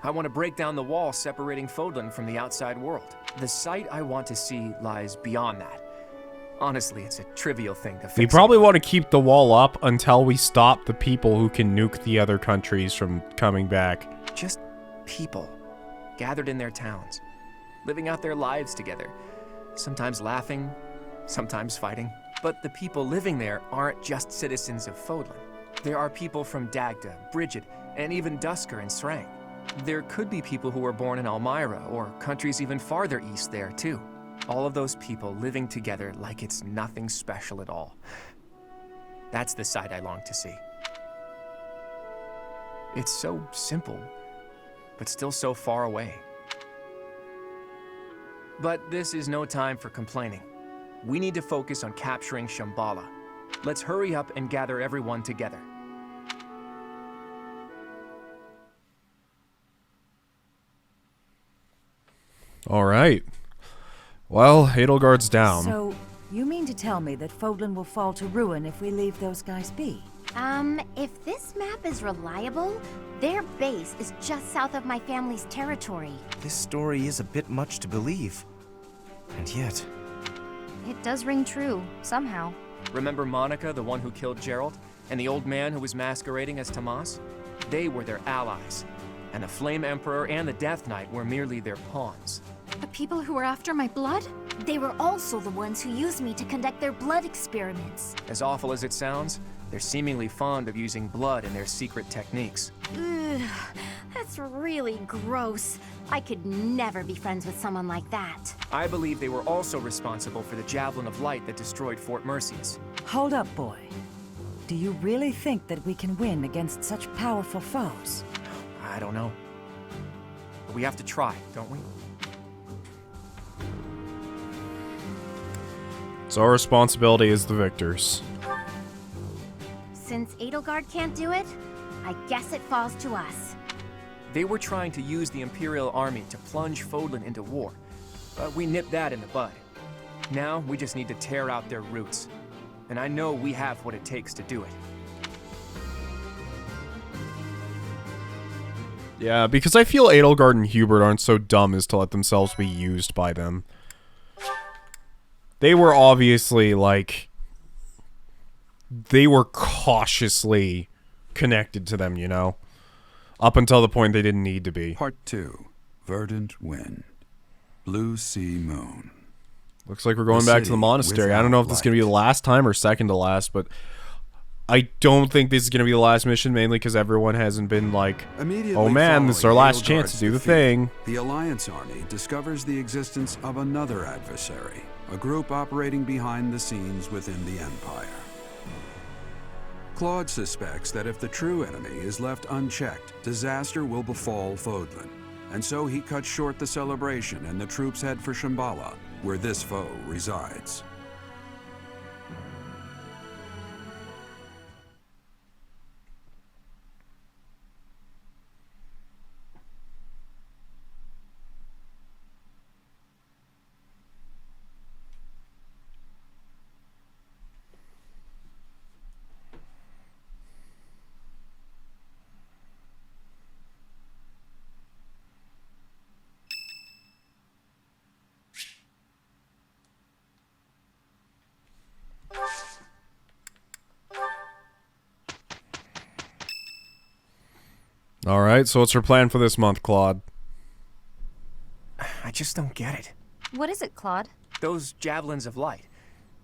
Speaker 5: I want to break down the wall separating Fódlan from the outside world. The sight I want to see lies beyond that. Honestly, it's a trivial thing to fix.
Speaker 3: We probably want to keep the wall up until we stop the people who can nuke the other countries from coming back.
Speaker 5: Just people, gathered in their towns, living out their lives together, sometimes laughing, sometimes fighting. But the people living there aren't just citizens of Fódlan. There are people from Dagda, Bridget, and even Dusker and Srang. There could be people who were born in Elmira, or countries even farther east there, too. All of those people living together like it's nothing special at all. That's the sight I long to see. It's so simple, but still so far away. But this is no time for complaining. We need to focus on capturing Shambhala. Let's hurry up and gather everyone together.
Speaker 3: All right. Well, Edelgard's down.
Speaker 12: So, you mean to tell me that Fódlan will fall to ruin if we leave those guys be?
Speaker 7: If this map is reliable, their base is just south of my family's territory.
Speaker 8: This story is a bit much to believe. And yet...
Speaker 7: It does ring true, somehow.
Speaker 5: Remember Monica, the one who killed Gerald? And the old man who was masquerading as Tomas? They were their allies. And the Flame Emperor and the Death Knight were merely their pawns.
Speaker 7: The people who were after my blood? They were also the ones who used me to conduct their blood experiments.
Speaker 5: As awful as it sounds, they're seemingly fond of using blood in their secret techniques.
Speaker 7: Ugh, that's really gross. I could never be friends with someone like that.
Speaker 5: I believe they were also responsible for the Javelin of Light that destroyed Fort Mercius.
Speaker 12: Hold up, boy. Do you really think that we can win against such powerful foes?
Speaker 5: I don't know. But we have to try, don't we?
Speaker 3: It's our responsibility as the victors.
Speaker 7: Since Edelgard can't do it, I guess it falls to us.
Speaker 5: They were trying to use the Imperial Army to plunge Fódlan into war, but we nipped that in the bud. Now we just need to tear out their roots, and I know we have what it takes to do it.
Speaker 3: Yeah, because I feel Edelgard and Hubert aren't so dumb as to let themselves be used by them. They were obviously, like... They were cautiously connected to them, you know? Up until the point they didn't need to be.
Speaker 13: Part 2. Verdant Wind. Blue Sea Moon.
Speaker 3: Looks like we're going back to the monastery. I don't know if this is going to be the last time or second to last, but... I don't think this is going to be the last mission, mainly because everyone hasn't been like, oh man, this is our last chance to do the thing.
Speaker 13: The Alliance army discovers the existence of another adversary, a group operating behind the scenes within the Empire. Claude suspects that if the true enemy is left unchecked, disaster will befall Fódlan, and so he cuts short the celebration and the troops head for Shambhala, where this foe resides.
Speaker 3: Alright, so what's her plan for this month, Claude?
Speaker 5: I just don't get it.
Speaker 7: What is it, Claude?
Speaker 5: Those Javelins of Light.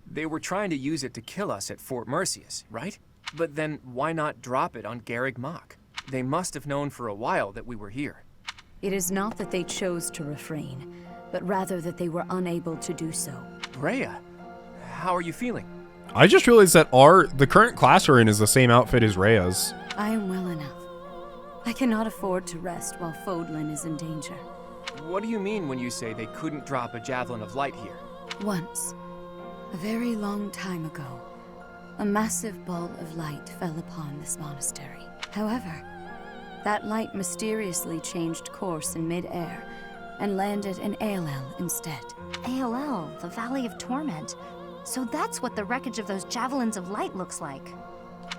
Speaker 5: They were trying to use it to kill us at Fort Mercius, right? But then why not drop it on Garreg Mach? They must have known for a while that we were here.
Speaker 9: It is not that they chose to refrain, but rather that they were unable to do so.
Speaker 5: Rhea, how are you feeling?
Speaker 3: I just realized that the current class we're in is the same outfit as Rhea's.
Speaker 9: I am well enough. I cannot afford to rest while Fódlan is in danger.
Speaker 5: What do you mean when you say they couldn't drop a javelin of light here?
Speaker 9: Once, a very long time ago, a massive ball of light fell upon this monastery. However, that light mysteriously changed course in mid-air and landed in ALL instead.
Speaker 7: ALL, the Valley of Torment. So that's what the wreckage of those javelins of light looks like.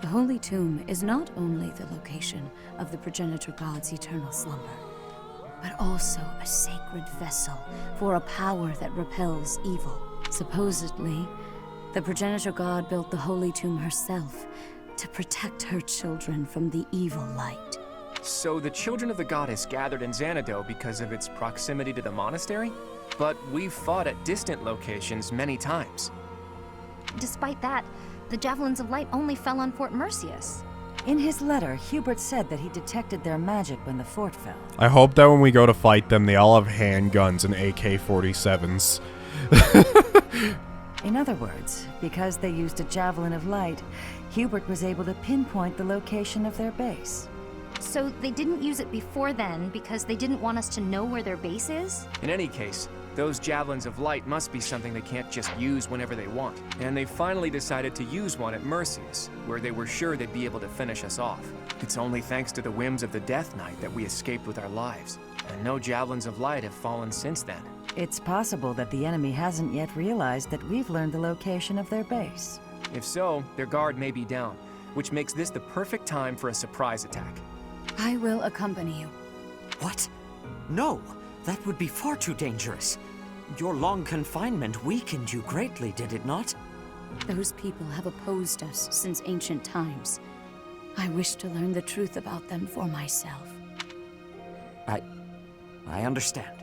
Speaker 9: The Holy Tomb is not only the location of the progenitor god's eternal slumber, but also a sacred vessel for a power that repels evil. Supposedly, the progenitor god built the Holy Tomb herself to protect her children from the evil light.
Speaker 5: So the children of the goddess gathered in Xanadu because of its proximity to the monastery? But we've fought at distant locations many times.
Speaker 7: Despite that, the javelins of light only fell on Fort Mercius.
Speaker 12: In his letter, Hubert said that he detected their magic when the fort fell.
Speaker 3: I hope that when we go to fight them, they all have handguns and AK-47s.
Speaker 12: In other words, because they used a javelin of light, Hubert was able to pinpoint the location of their base.
Speaker 7: So they didn't use it before then because they didn't want us to know where their base is?
Speaker 5: In any case, those javelins of light must be something they can't just use whenever they want. And they finally decided to use one at Mercius, where they were sure they'd be able to finish us off. It's only thanks to the whims of the Death Knight that we escaped with our lives. And no javelins of light have fallen since then.
Speaker 12: It's possible that the enemy hasn't yet realized that we've learned the location of their base.
Speaker 5: If so, their guard may be down, which makes this the perfect time for a surprise attack.
Speaker 9: I will accompany you.
Speaker 14: What? No, that would be far too dangerous. Your long confinement weakened you greatly, did it not?
Speaker 9: Those people have opposed us since ancient times. I wish to learn the truth about them for myself.
Speaker 14: I understand.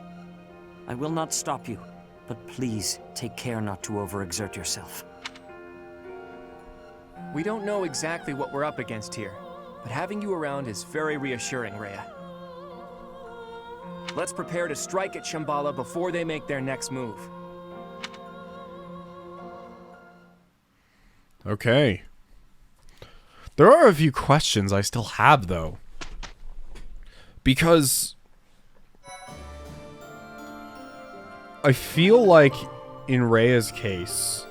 Speaker 14: I will not stop you, but please take care not to overexert yourself.
Speaker 5: We don't know exactly what we're up against here, but having you around is very reassuring, Rhea. Let's prepare to strike at Shambhala before they make their next move.
Speaker 3: Okay. There are a few questions I still have, though. Because I feel like in Rhea's case,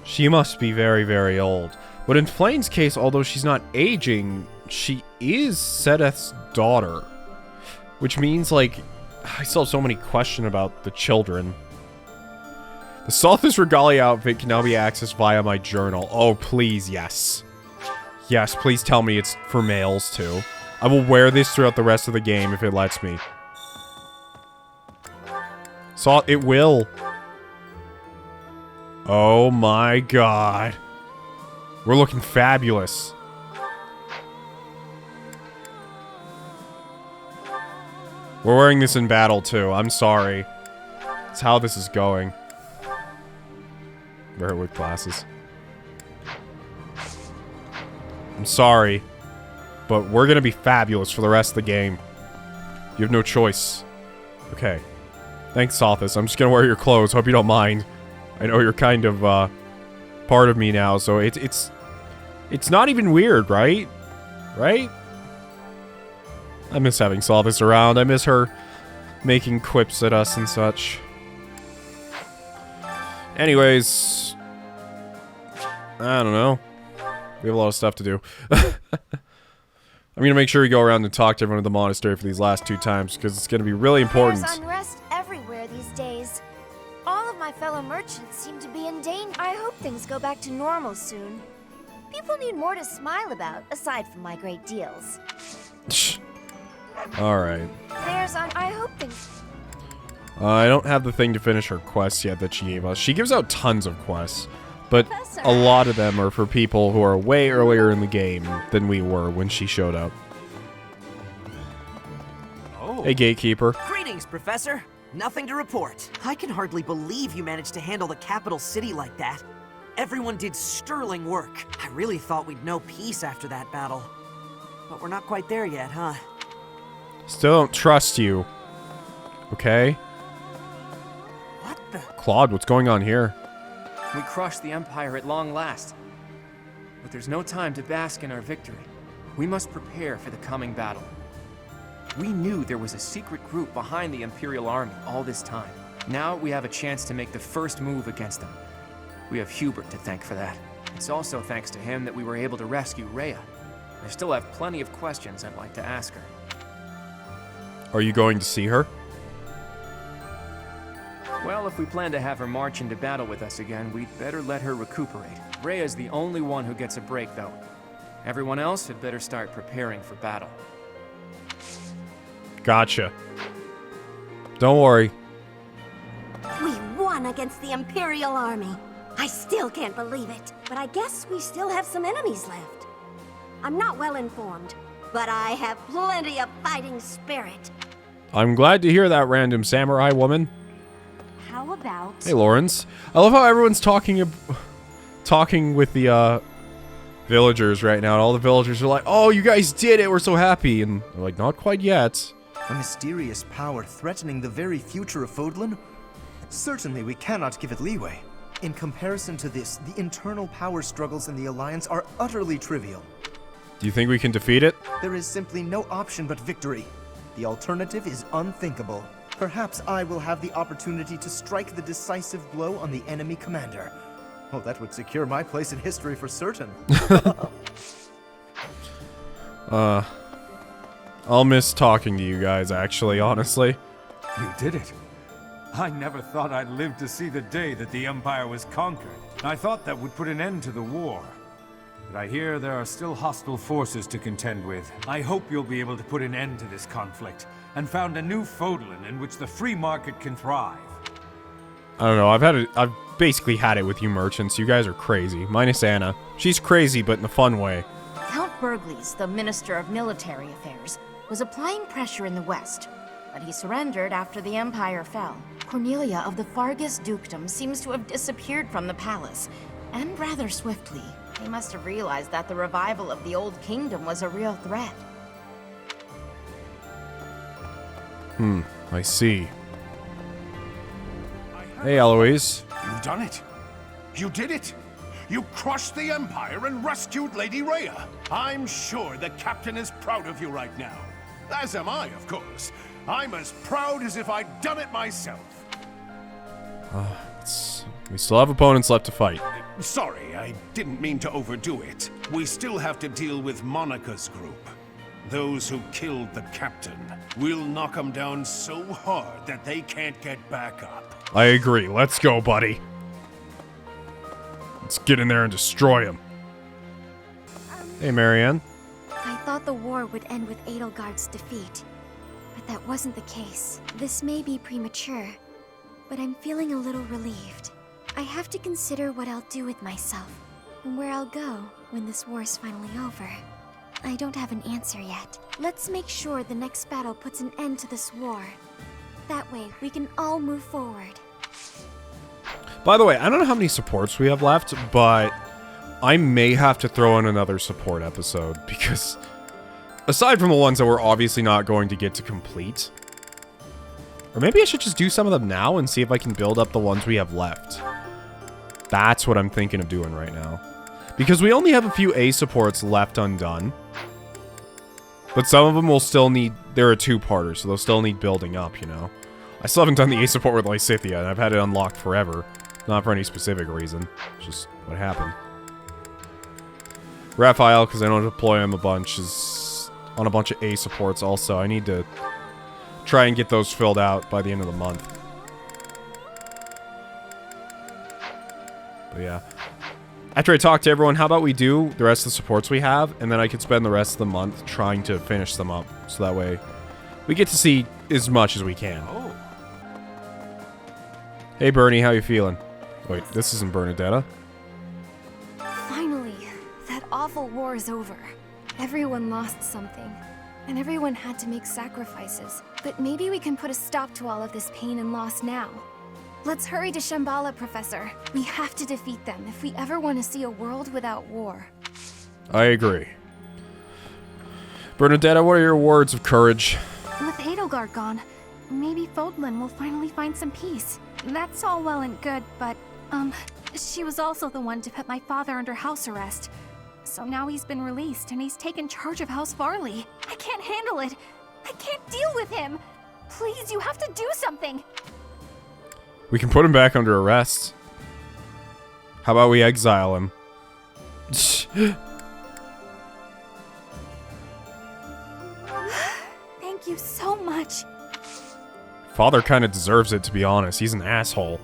Speaker 3: she must be very, very old. But in Flane's case, although she's not aging, she is Sedeth's daughter. Which means, like, I still have so many questions about the children. The Sothis Regalia outfit can now be accessed via my journal. Oh, please, yes. Yes, please tell me it's for males, too. I will wear this throughout the rest of the game if it lets me. It will. Oh my god. We're looking fabulous. We're wearing this in battle, too. I'm sorry. It's how this is going. Wear it with glasses. I'm sorry. But we're gonna be fabulous for the rest of the game. You have no choice. Okay. Thanks, Sothis. I'm just gonna wear your clothes. Hope you don't mind. I know you're kind of, part of me now, so it's not even weird, right? Right? I miss having Sothis around. I miss her making quips at us and such. Anyways. I don't know. We have a lot of stuff to do. I'm gonna make sure we go around and talk to everyone at the monastery for these last 2 times, because it's gonna be really important.
Speaker 7: There's unrest everywhere these days. All of my fellow merchants seem to be in danger. I hope things go back to normal soon. People need more to smile about, aside from my great deals.
Speaker 3: Alright.
Speaker 7: I hope things...
Speaker 3: I don't have the thing to finish her quests yet that she gave us. She gives out tons of quests, but a lot of them are for people who are way earlier in the game than we were when she showed up.
Speaker 14: Oh.
Speaker 3: Hey, Gatekeeper.
Speaker 14: Greetings, Professor. Nothing to report. I can hardly believe you managed to handle the capital city like that. Everyone did sterling work. I really thought we'd know peace after that battle. But we're not quite there yet, huh?
Speaker 3: Still don't trust you. Okay?
Speaker 14: What the?
Speaker 3: Claude, what's going on here?
Speaker 5: We crushed the Empire at long last. But there's no time to bask in our victory. We must prepare for the coming battle. We knew there was a secret group behind the Imperial Army all this time. Now we have a chance to make the first move against them. We have Hubert to thank for that. It's also thanks to him that we were able to rescue Rhea. I still have plenty of questions I'd like to ask her.
Speaker 3: Are you going to see her?
Speaker 5: Well, if we plan to have her march into battle with us again, we'd better let her recuperate. Rhea's the only one who gets a break, though. Everyone else had better start preparing for battle.
Speaker 3: Gotcha. Don't worry.
Speaker 15: We won against the Imperial Army. I still can't believe it, but I guess we still have some enemies left. I'm not well informed, but I have plenty of fighting spirit.
Speaker 3: I'm glad to hear that, random samurai woman.
Speaker 15: How about...
Speaker 3: Hey, Lawrence. I love how everyone's talking with the villagers right now. And all the villagers are like, "Oh, you guys did it. We're so happy." And they're like, "Not quite yet."
Speaker 8: A mysterious power threatening the very future of Fódlan? Certainly we cannot give it leeway. In comparison to this, the internal power struggles in the Alliance are utterly trivial.
Speaker 3: Do you think we can defeat it?
Speaker 8: There is simply no option but victory. The alternative is unthinkable. Perhaps I will have the opportunity to strike the decisive blow on the enemy commander. Oh, that would secure my place in history for certain.
Speaker 3: I'll miss talking to you guys, actually, honestly.
Speaker 16: You did it. I never thought I'd live to see the day that the Empire was conquered. I thought that would put an end to the war. But I hear there are still hostile forces to contend with. I hope you'll be able to put an end to this conflict and found a new Fódlan in which the free market can thrive.
Speaker 3: I don't know, I've basically had it with you merchants. You guys are crazy. Minus Anna. She's crazy, but in a fun way.
Speaker 17: Count Bergliez, the Minister of Military Affairs, was applying pressure in the west, but he surrendered after the Empire fell. Cornelia of the Faerghus Dukedom seems to have disappeared from the palace, and rather swiftly. They must have realized that the revival of the Old Kingdom was a real threat.
Speaker 3: I see. Hey, Eloise.
Speaker 18: You've done it. You did it. You crushed the Empire and rescued Lady Rhea. I'm sure the Captain is proud of you right now. As am I, of course. I'm as proud as if I'd done it myself.
Speaker 3: We still have opponents left to fight.
Speaker 18: Sorry, I didn't mean to overdo it. We still have to deal with Monica's group. Those who killed the Captain. We'll knock them down so hard that they can't get back up.
Speaker 3: I agree. Let's go, buddy. Let's get in there and destroy him. Hey, Marianne.
Speaker 19: I thought the war would end with Edelgard's defeat, but that wasn't the case. This may be premature, but I'm feeling a little relieved. I have to consider what I'll do with myself, and where I'll go when this war is finally over. I don't have an answer yet. Let's make sure the next battle puts an end to this war. That way, we can all move forward.
Speaker 3: By the way, I don't know how many supports we have left, but I may have to throw in another support episode, because aside from the ones that we're obviously not going to get to complete, or maybe I should just do some of them now and see if I can build up the ones we have left. That's what I'm thinking of doing right now. Because we only have a few A supports left undone. But some of them will still need... They're a two-parter, so they'll still need building up, you know? I still haven't done the A support with Lysithea, and I've had it unlocked forever. Not for any specific reason. It's just what happened. Raphael, because I don't deploy him a bunch, is on a bunch of A supports also. I need to try and get those filled out by the end of the month. But yeah. After I talk to everyone, how about we do the rest of the supports we have, and then I could spend the rest of the month trying to finish them up, so that way we get to see as much as we can.
Speaker 16: Oh.
Speaker 3: Hey Bernie, how you feeling? Wait, this isn't Bernadetta.
Speaker 19: Finally, that awful war is over. Everyone lost something, and everyone had to make sacrifices. But maybe we can put a stop to all of this pain and loss now.
Speaker 11: Let's hurry to Shambhala, Professor. We have to defeat them if we ever want to see a world without war.
Speaker 3: I agree. Bernadetta, what are your words of courage?
Speaker 11: With Edelgard gone, maybe Fódlan will finally find some peace. That's all well and good, but, she was also the one to put my father under house arrest. So now he's been released and he's taken charge of House Farley. I can't handle it. I can't deal with him. Please, you have to do something.
Speaker 3: We can put him back under arrest. How about we exile him?
Speaker 11: Thank you so much.
Speaker 3: Father kind of deserves it, to be honest. He's an asshole.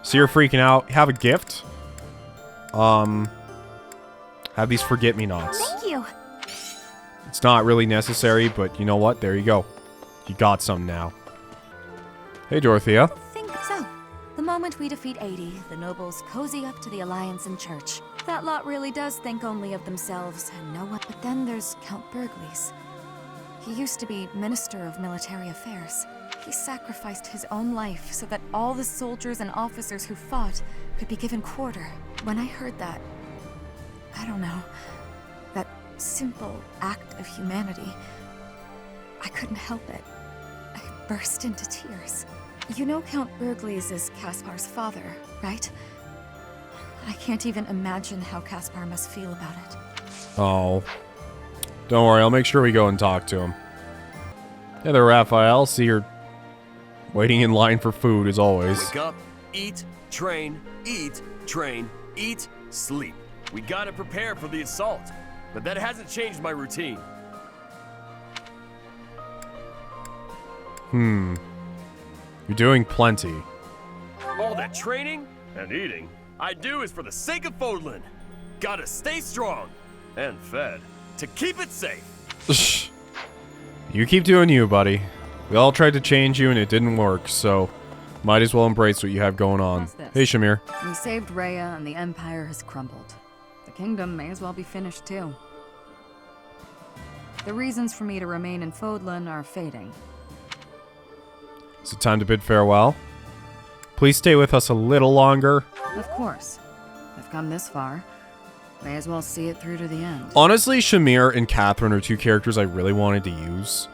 Speaker 3: So you're freaking out. Have a gift. Have these forget-me-nots.
Speaker 11: Thank you.
Speaker 3: It's not really necessary, but you know what? There you go. You got some now. Hey, Dorothea.
Speaker 9: So, the moment we defeat 80, the nobles cozy up to the Alliance and Church. That lot really does think only of themselves and no one. But then there's Count Bergliez. He used to be Minister of Military Affairs. He sacrificed his own life so that all the soldiers and officers who fought could be given quarter. When I heard that, I don't know, that simple act of humanity, I couldn't help it. I burst into tears. You know Count Bergliez is Caspar's father, right? I can't even imagine how Caspar must feel about it.
Speaker 3: Oh. Don't worry, I'll make sure we go and talk to him. Hey there, Raphael. See you're waiting in line for food, as always.
Speaker 20: Wake up, eat, train, eat, sleep. We gotta prepare for the assault, but that hasn't changed my routine.
Speaker 3: You're doing plenty.
Speaker 20: All that training and eating I do is for the sake of Fódlan. Gotta stay strong and fed to keep it safe.
Speaker 3: You keep doing you, buddy. We all tried to change you and it didn't work, so might as well embrace what you have going on. Hey, Shamir.
Speaker 12: We saved Rhea and the Empire has crumbled. The kingdom may as well be finished too. The reasons for me to remain in Fódlan are fading.
Speaker 3: Is it time to bid farewell? Please stay with us a little longer.
Speaker 12: Of course. I've come this far. May as well see it through to the end.
Speaker 3: Honestly, Shamir and Catherine are two characters I really wanted to use.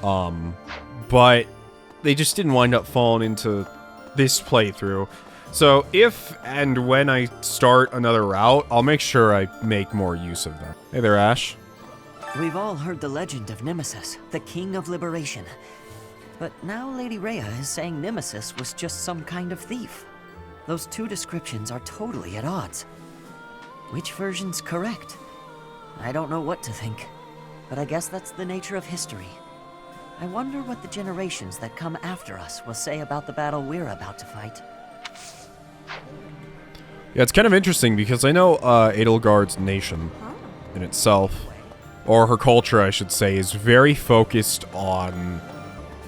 Speaker 3: But they just didn't wind up falling into this playthrough. So if and when I start another route, I'll make sure I make more use of them. Hey there, Ash.
Speaker 14: We've all heard the legend of Nemesis, the King of Liberation. But now Lady Rhea is saying Nemesis was just some kind of thief. Those two descriptions are totally at odds. Which version's correct? I don't know what to think, but I guess that's the nature of history. I wonder what the generations that come after us will say about the battle we're about to fight.
Speaker 3: Yeah, it's kind of interesting because I know Edelgard's nation in itself, or her culture I should say, is very focused on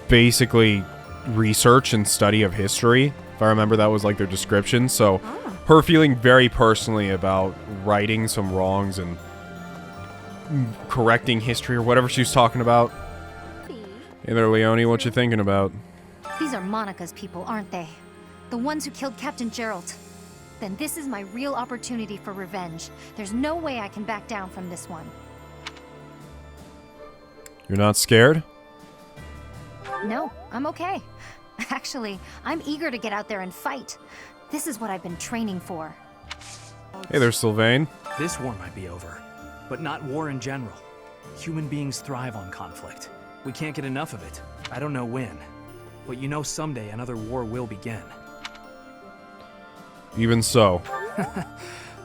Speaker 3: basically research and study of history. If I remember, that was like their description. So her feeling very personally about righting some wrongs and correcting history or whatever she was talking about. Hey there, Leonie, what you thinking about?
Speaker 21: These are Monica's people, aren't they? The ones who killed Captain Gerald. Then this is my real opportunity for revenge. There's no way I can back down from this one.
Speaker 3: You're not scared?
Speaker 21: No, I'm okay. Actually, I'm eager to get out there and fight. This is what I've been training for.
Speaker 3: Hey there, Sylvain.
Speaker 6: This war might be over, but not war in general. Human beings thrive on conflict. We can't get enough of it. I don't know when, but you know someday another war will begin.
Speaker 3: Even so.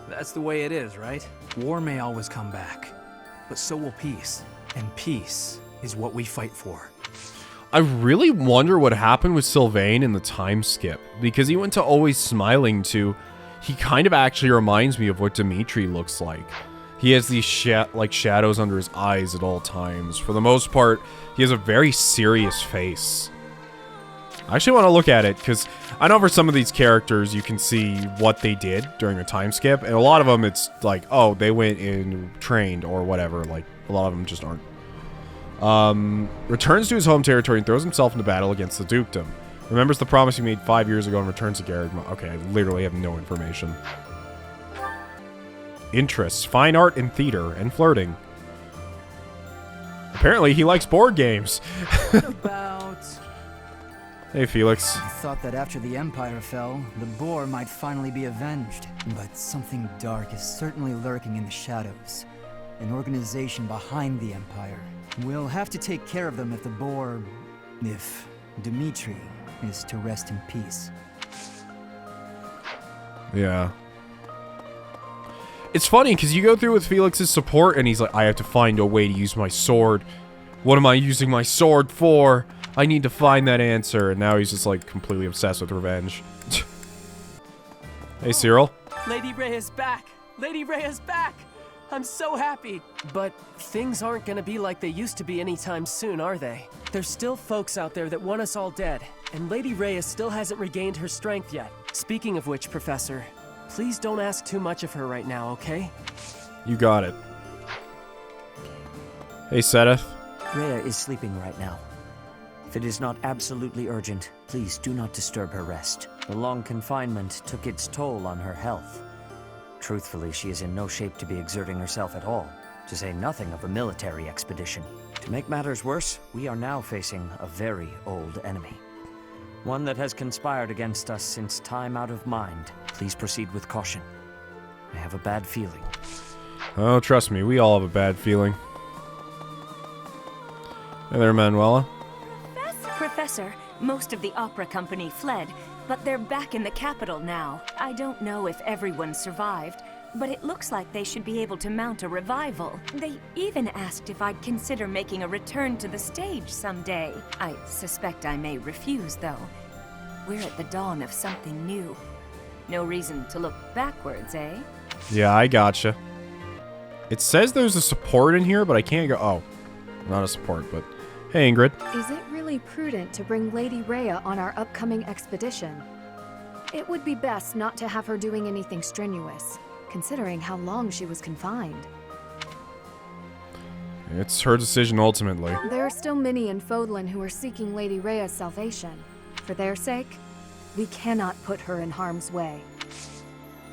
Speaker 6: That's the way it is, right? War may always come back, but so will peace. And peace is what we fight for.
Speaker 3: I really wonder what happened with Sylvain in the time skip, because he went to Always Smiling to... He kind of actually reminds me of what Dimitri looks like. He has these shadows under his eyes at all times. For the most part, he has a very serious face. I actually want to look at it, because I know for some of these characters, you can see what they did during a time skip, and a lot of them, it's like, oh, they went and trained, or whatever. Like, a lot of them just aren't. Returns to his home territory and throws himself into battle against the dukedom. Remembers the promise he made 5 years ago and returns to Garreg Mach. Okay, I literally have no information. Interests: fine art and theater and flirting. Apparently, he likes board games.
Speaker 1: About...
Speaker 3: Hey, Felix.
Speaker 1: I thought that after the Empire fell, the boar might finally be avenged. But something dark is certainly lurking in the shadows. An organization behind the Empire. We'll have to take care of them if the boar... if Dimitri is to rest in peace.
Speaker 3: Yeah. It's funny, because you go through with Felix's support, and he's like, I have to find a way to use my sword. What am I using my sword for? I need to find that answer. And now he's just, like, completely obsessed with revenge. Hey, Cyril.
Speaker 22: Lady Rhea's back! Lady Rhea's back! I'm so happy! But things aren't gonna be like they used to be anytime soon, are they? There's still folks out there that want us all dead, and Lady Rhea still hasn't regained her strength yet. Speaking of which, Professor, please don't ask too much of her right now, okay?
Speaker 3: You got it. Hey, Seth.
Speaker 14: Rhea is sleeping right now. If it is not absolutely urgent, please do not disturb her rest. The long confinement took its toll on her health. Truthfully, she is in no shape to be exerting herself at all, to say nothing of a military expedition. To make matters worse, we are now facing a very old enemy. One that has conspired against us since time out of mind. Please proceed with caution. I have a bad feeling.
Speaker 3: Oh, trust me, we all have a bad feeling. Hey there, Manuela.
Speaker 23: Professor, most of the opera company fled, but they're back in the capital now. I don't know if everyone survived, but it looks like they should be able to mount a revival. They even asked if I'd consider making a return to the stage someday. I suspect I may refuse, though. We're at the dawn of something new. No reason to look backwards, eh?
Speaker 3: Yeah, I gotcha. It says there's a support in here, but I can't go... Oh, not a support, but... Hey, Ingrid.
Speaker 4: Is it really prudent to bring Lady Rhea on our upcoming expedition? It would be best not to have her doing anything strenuous, considering how long she was confined.
Speaker 3: It's her decision ultimately.
Speaker 4: There are still many in Fódlan who are seeking Lady Rhea's salvation. For their sake, we cannot put her in harm's way.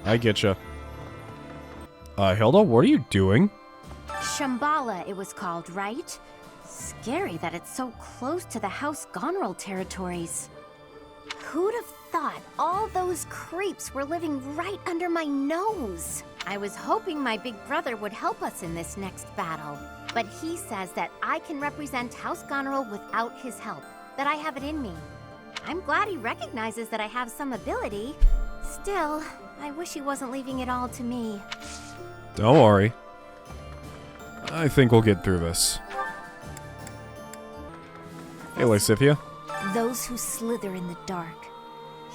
Speaker 3: I getcha. Hilda, what are you doing?
Speaker 11: Shambhala, it was called, right? Scary that it's so close to the House Gonril territories.
Speaker 15: Who'd have thought all those creeps were living right under my nose?
Speaker 11: I was hoping my big brother would help us in this next battle, but he says that I can represent House Gonril without his help, that I have it in me. I'm glad he recognizes that I have some ability. Still, I wish he wasn't leaving it all to me.
Speaker 3: Don't worry. I think we'll get through this. Hey, Lysithia.
Speaker 15: Those who slither in the dark.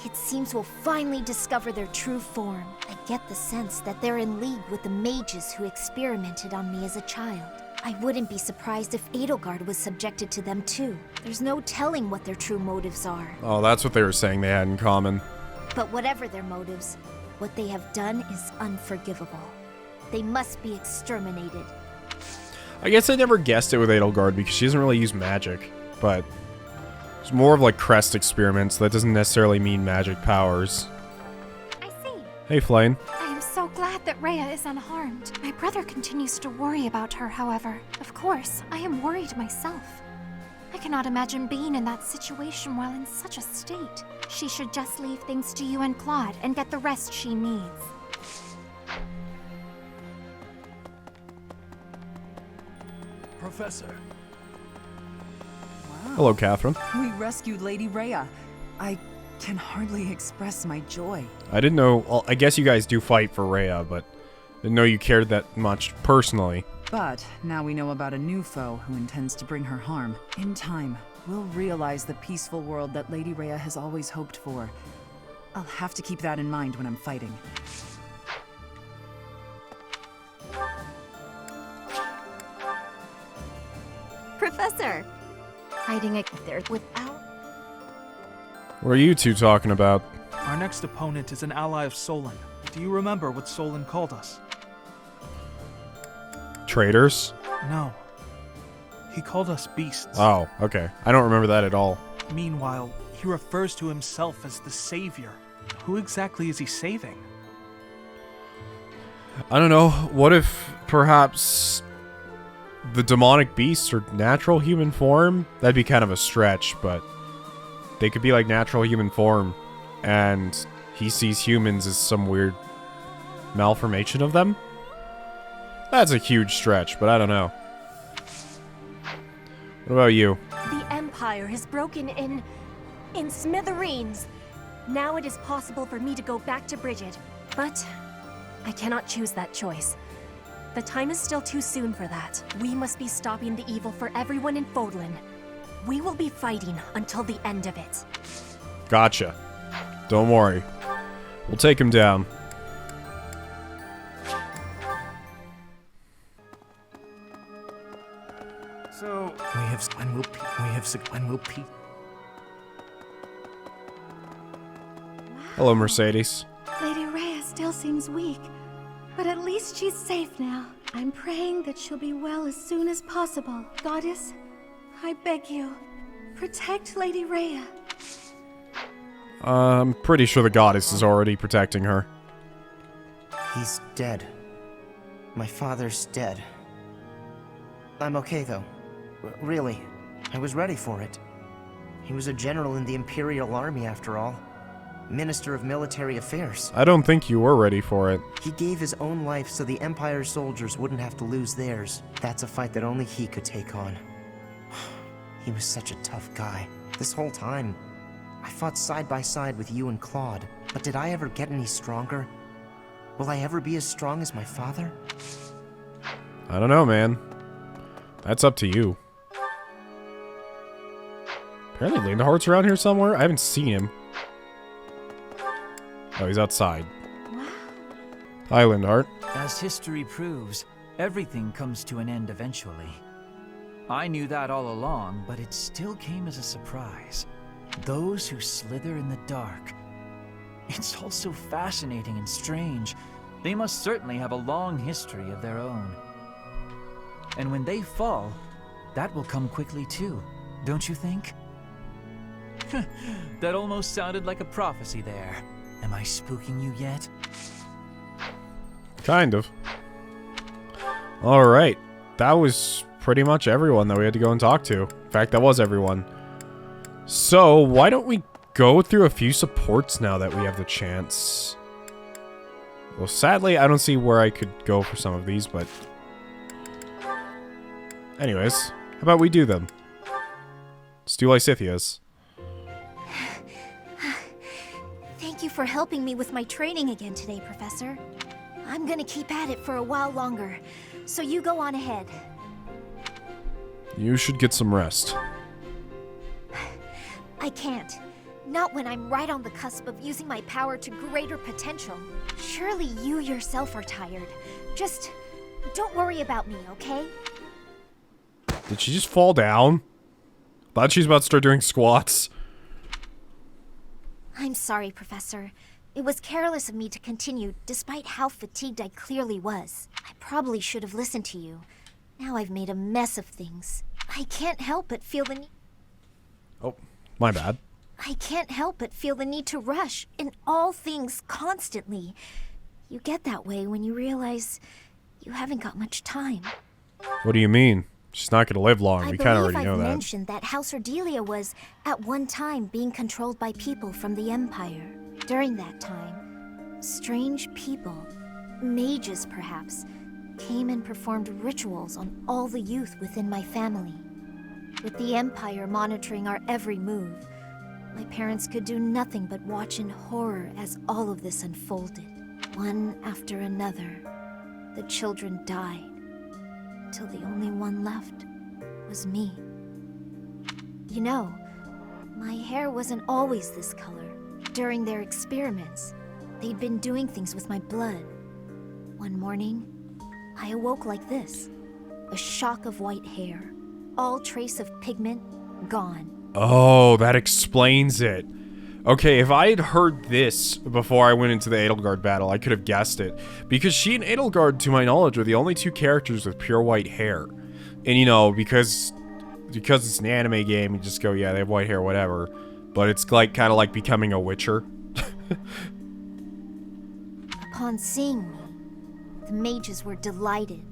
Speaker 15: It seems we'll finally discover their true form. I get the sense that they're in league with the mages who experimented on me as a child. I wouldn't be surprised if Edelgard was subjected to them too. There's no telling what their true motives are.
Speaker 3: Oh, that's what they were saying they had in common.
Speaker 15: But whatever their motives, what they have done is unforgivable. They must be exterminated.
Speaker 3: I guess I never guessed it with Edelgard because she doesn't really use magic, but it's more of like crest experiments. That doesn't necessarily mean magic powers.
Speaker 11: I see.
Speaker 3: Hey, Flane.
Speaker 11: I am so glad that Rhea is unharmed. My brother continues to worry about her, however. Of course, I am worried myself. I cannot imagine being in that situation while in such a state. She should just leave things to you and Claude and get the rest she needs.
Speaker 6: Professor.
Speaker 3: Hello, Catherine.
Speaker 12: We rescued Lady Rhea. I can hardly express my joy.
Speaker 3: I didn't know... Well, I guess you guys do fight for Rhea, but didn't know you cared that much personally.
Speaker 12: But now we know about a new foe who intends to bring her harm. In time, we'll realize the peaceful world that Lady Rhea has always hoped for. I'll have to keep that in mind when I'm fighting.
Speaker 11: Professor! Hiding it there without...
Speaker 3: What are you two talking about?
Speaker 6: Our next opponent is an ally of Solon. Do you remember what Solon called us?
Speaker 3: Traitors?
Speaker 6: No.
Speaker 2: He called us beasts.
Speaker 3: Oh, okay. I don't remember that at all.
Speaker 2: Meanwhile, he refers to himself as the savior. Who exactly is he saving?
Speaker 3: I don't know. What if perhaps the demonic beasts are natural human form? That'd be kind of a stretch, but they could be like natural human form, and he sees humans as some weird malformation of them? That's a huge stretch, but I don't know. What about you?
Speaker 10: The Empire has broken in smithereens. Now it is possible for me to go back to Bridget, but I cannot choose that choice. The time is still too soon for that. We must be stopping the evil for everyone in Fódlan. We will be fighting until the end of it.
Speaker 3: Gotcha. Don't worry. We'll take him down.
Speaker 6: So we have
Speaker 3: Hello, Mercedes.
Speaker 11: Lady Rhea still seems weak, but at least she's safe now. I'm praying that she'll be well as soon as possible. Goddess, I beg you, protect Lady Rhea.
Speaker 3: I'm pretty sure the goddess is already protecting her.
Speaker 8: He's dead. My father's dead. I'm okay, though. Really. I was ready for it. He was a general in the Imperial Army, after all. Minister of Military Affairs.
Speaker 3: I don't think you were ready for it.
Speaker 8: He gave his own life so the Empire's soldiers wouldn't have to lose theirs. That's a fight that only he could take on. He was such a tough guy. This whole time, I fought side by side with you and Claude. But did I ever get any stronger? Will I ever be as strong as my father?
Speaker 3: I don't know, man. That's up to you. Apparently Lindart's around here somewhere. I haven't seen him. Oh, he's outside.
Speaker 1: Wow.
Speaker 3: Hi, Lindart.
Speaker 1: As history proves, everything comes to an end eventually. I knew that all along, but it still came as a surprise. Those who slither in the dark. It's all so fascinating and strange. They must certainly have a long history of their own. And when they fall, that will come quickly too, don't you think? That almost sounded like a prophecy there. Am I spooking you yet?
Speaker 3: Kind of. Alright. That was pretty much everyone that we had to go and talk to. In fact, that was everyone. So, why don't we go through a few supports now that we have the chance? Well, sadly, I don't see where I could go for some of these, but... Anyways, how about we do them? Let's do Lysithia's.
Speaker 10: Thank you for helping me with my training again today, Professor. I'm gonna keep at it for a while longer, so you go on ahead.
Speaker 3: You should get some rest.
Speaker 10: I can't. Not when I'm right on the cusp of using my power to greater potential. Surely you yourself are tired. Just don't worry about me, okay?
Speaker 3: Did she just fall down? Thought she's about to start doing squats.
Speaker 10: I'm sorry, Professor. It was careless of me to continue, despite how fatigued I clearly was. I probably should have listened to you. Now I've made a mess of things. I can't help but feel the need...
Speaker 3: Oh, my bad.
Speaker 10: I can't help but feel the need to rush in all things constantly. You get that way when you realize you haven't got much time.
Speaker 3: What do you mean? She's not gonna live long. We kind of already know
Speaker 10: I've
Speaker 3: that.
Speaker 10: mentioned that House Ordelia was, at one time, being controlled by people from the Empire. During that time, strange people, mages perhaps, came and performed rituals on all the youth within my family. With the Empire monitoring our every move, my parents could do nothing but watch in horror as all of this unfolded. One after another, the children died, till the only one left was me. You know, my hair wasn't always this color. During their experiments, they'd been doing things with my blood. One morning, I awoke like this. A shock of white hair. All trace of pigment gone.
Speaker 3: Oh, that explains it. Okay, if I had heard this before I went into the Edelgard battle, I could have guessed it. Because she and Edelgard, to my knowledge, are the only two characters with pure white hair. And, you know, because because it's an anime game, you just go, yeah, they have white hair, whatever. But it's like kind of like becoming a Witcher.
Speaker 10: Upon seeing me, the mages were delighted.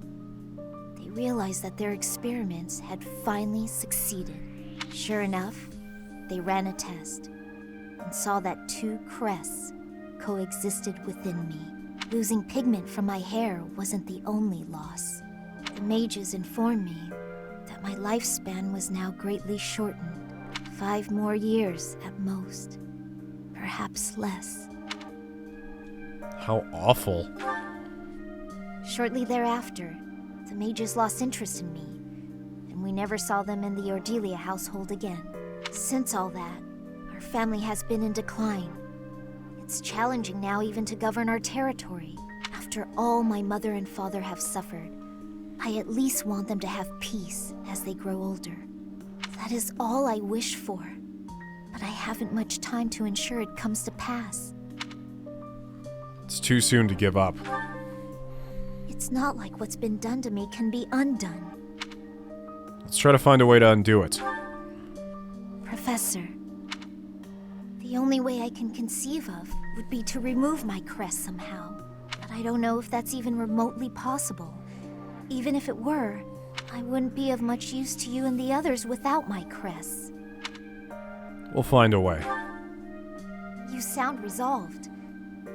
Speaker 10: They realized that their experiments had finally succeeded. Sure enough, they ran a test and saw that 2 crests coexisted within me. Losing pigment from my hair wasn't the only loss. The mages informed me that my lifespan was now greatly shortened. 5 more years at most. Perhaps less.
Speaker 3: How awful.
Speaker 10: Shortly thereafter, the mages lost interest in me, and we never saw them in the Ordelia household again. Since all that, our family has been in decline. It's challenging now even to govern our territory. After all my mother and father have suffered, I at least want them to have peace as they grow older. That is all I wish for, but I haven't much time to ensure it comes to pass.
Speaker 3: It's too soon to give up.
Speaker 10: It's not like what's been done to me can be undone.
Speaker 3: Let's try to find a way to undo it.
Speaker 10: Professor, the only way I can conceive of would be to remove my crest somehow. But I don't know if that's even remotely possible. Even if it were, I wouldn't be of much use to you and the others without my crests.
Speaker 3: We'll find a way.
Speaker 10: You sound resolved.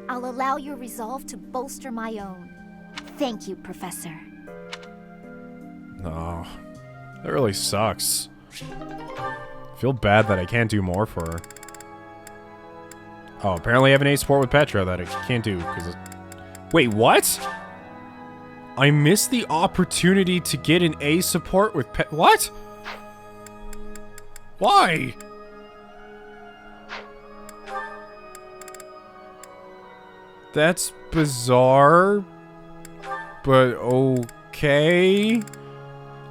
Speaker 10: I'll allow your resolve to bolster my own. Thank you, Professor.
Speaker 3: No. That really sucks. I feel bad that I can't do more for her. Oh, apparently I have an A support with Petra that I can't do because wait, what? I missed the opportunity to get an A support with what? Why? That's bizarre, but okay.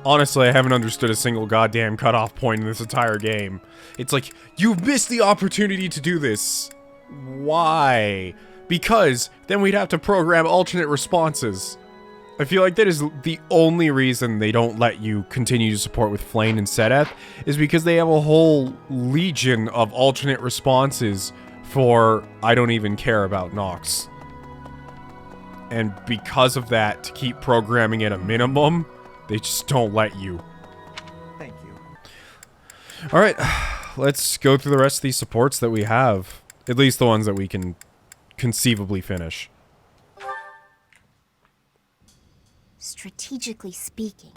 Speaker 3: Honestly, I haven't understood a single goddamn cutoff point in this entire game. It's like, you've missed the opportunity to do this. Why? Because then we'd have to program alternate responses. I feel like that is the only reason they don't let you continue to support with Flayn and Sedeth, is because they have a whole legion of alternate responses for I don't even care about Nox. And because of that, to keep programming at a minimum, they just don't let you.
Speaker 8: Thank you.
Speaker 3: Alright, let's go through the rest of these supports that we have. At least the ones that we can conceivably finish.
Speaker 10: Strategically speaking,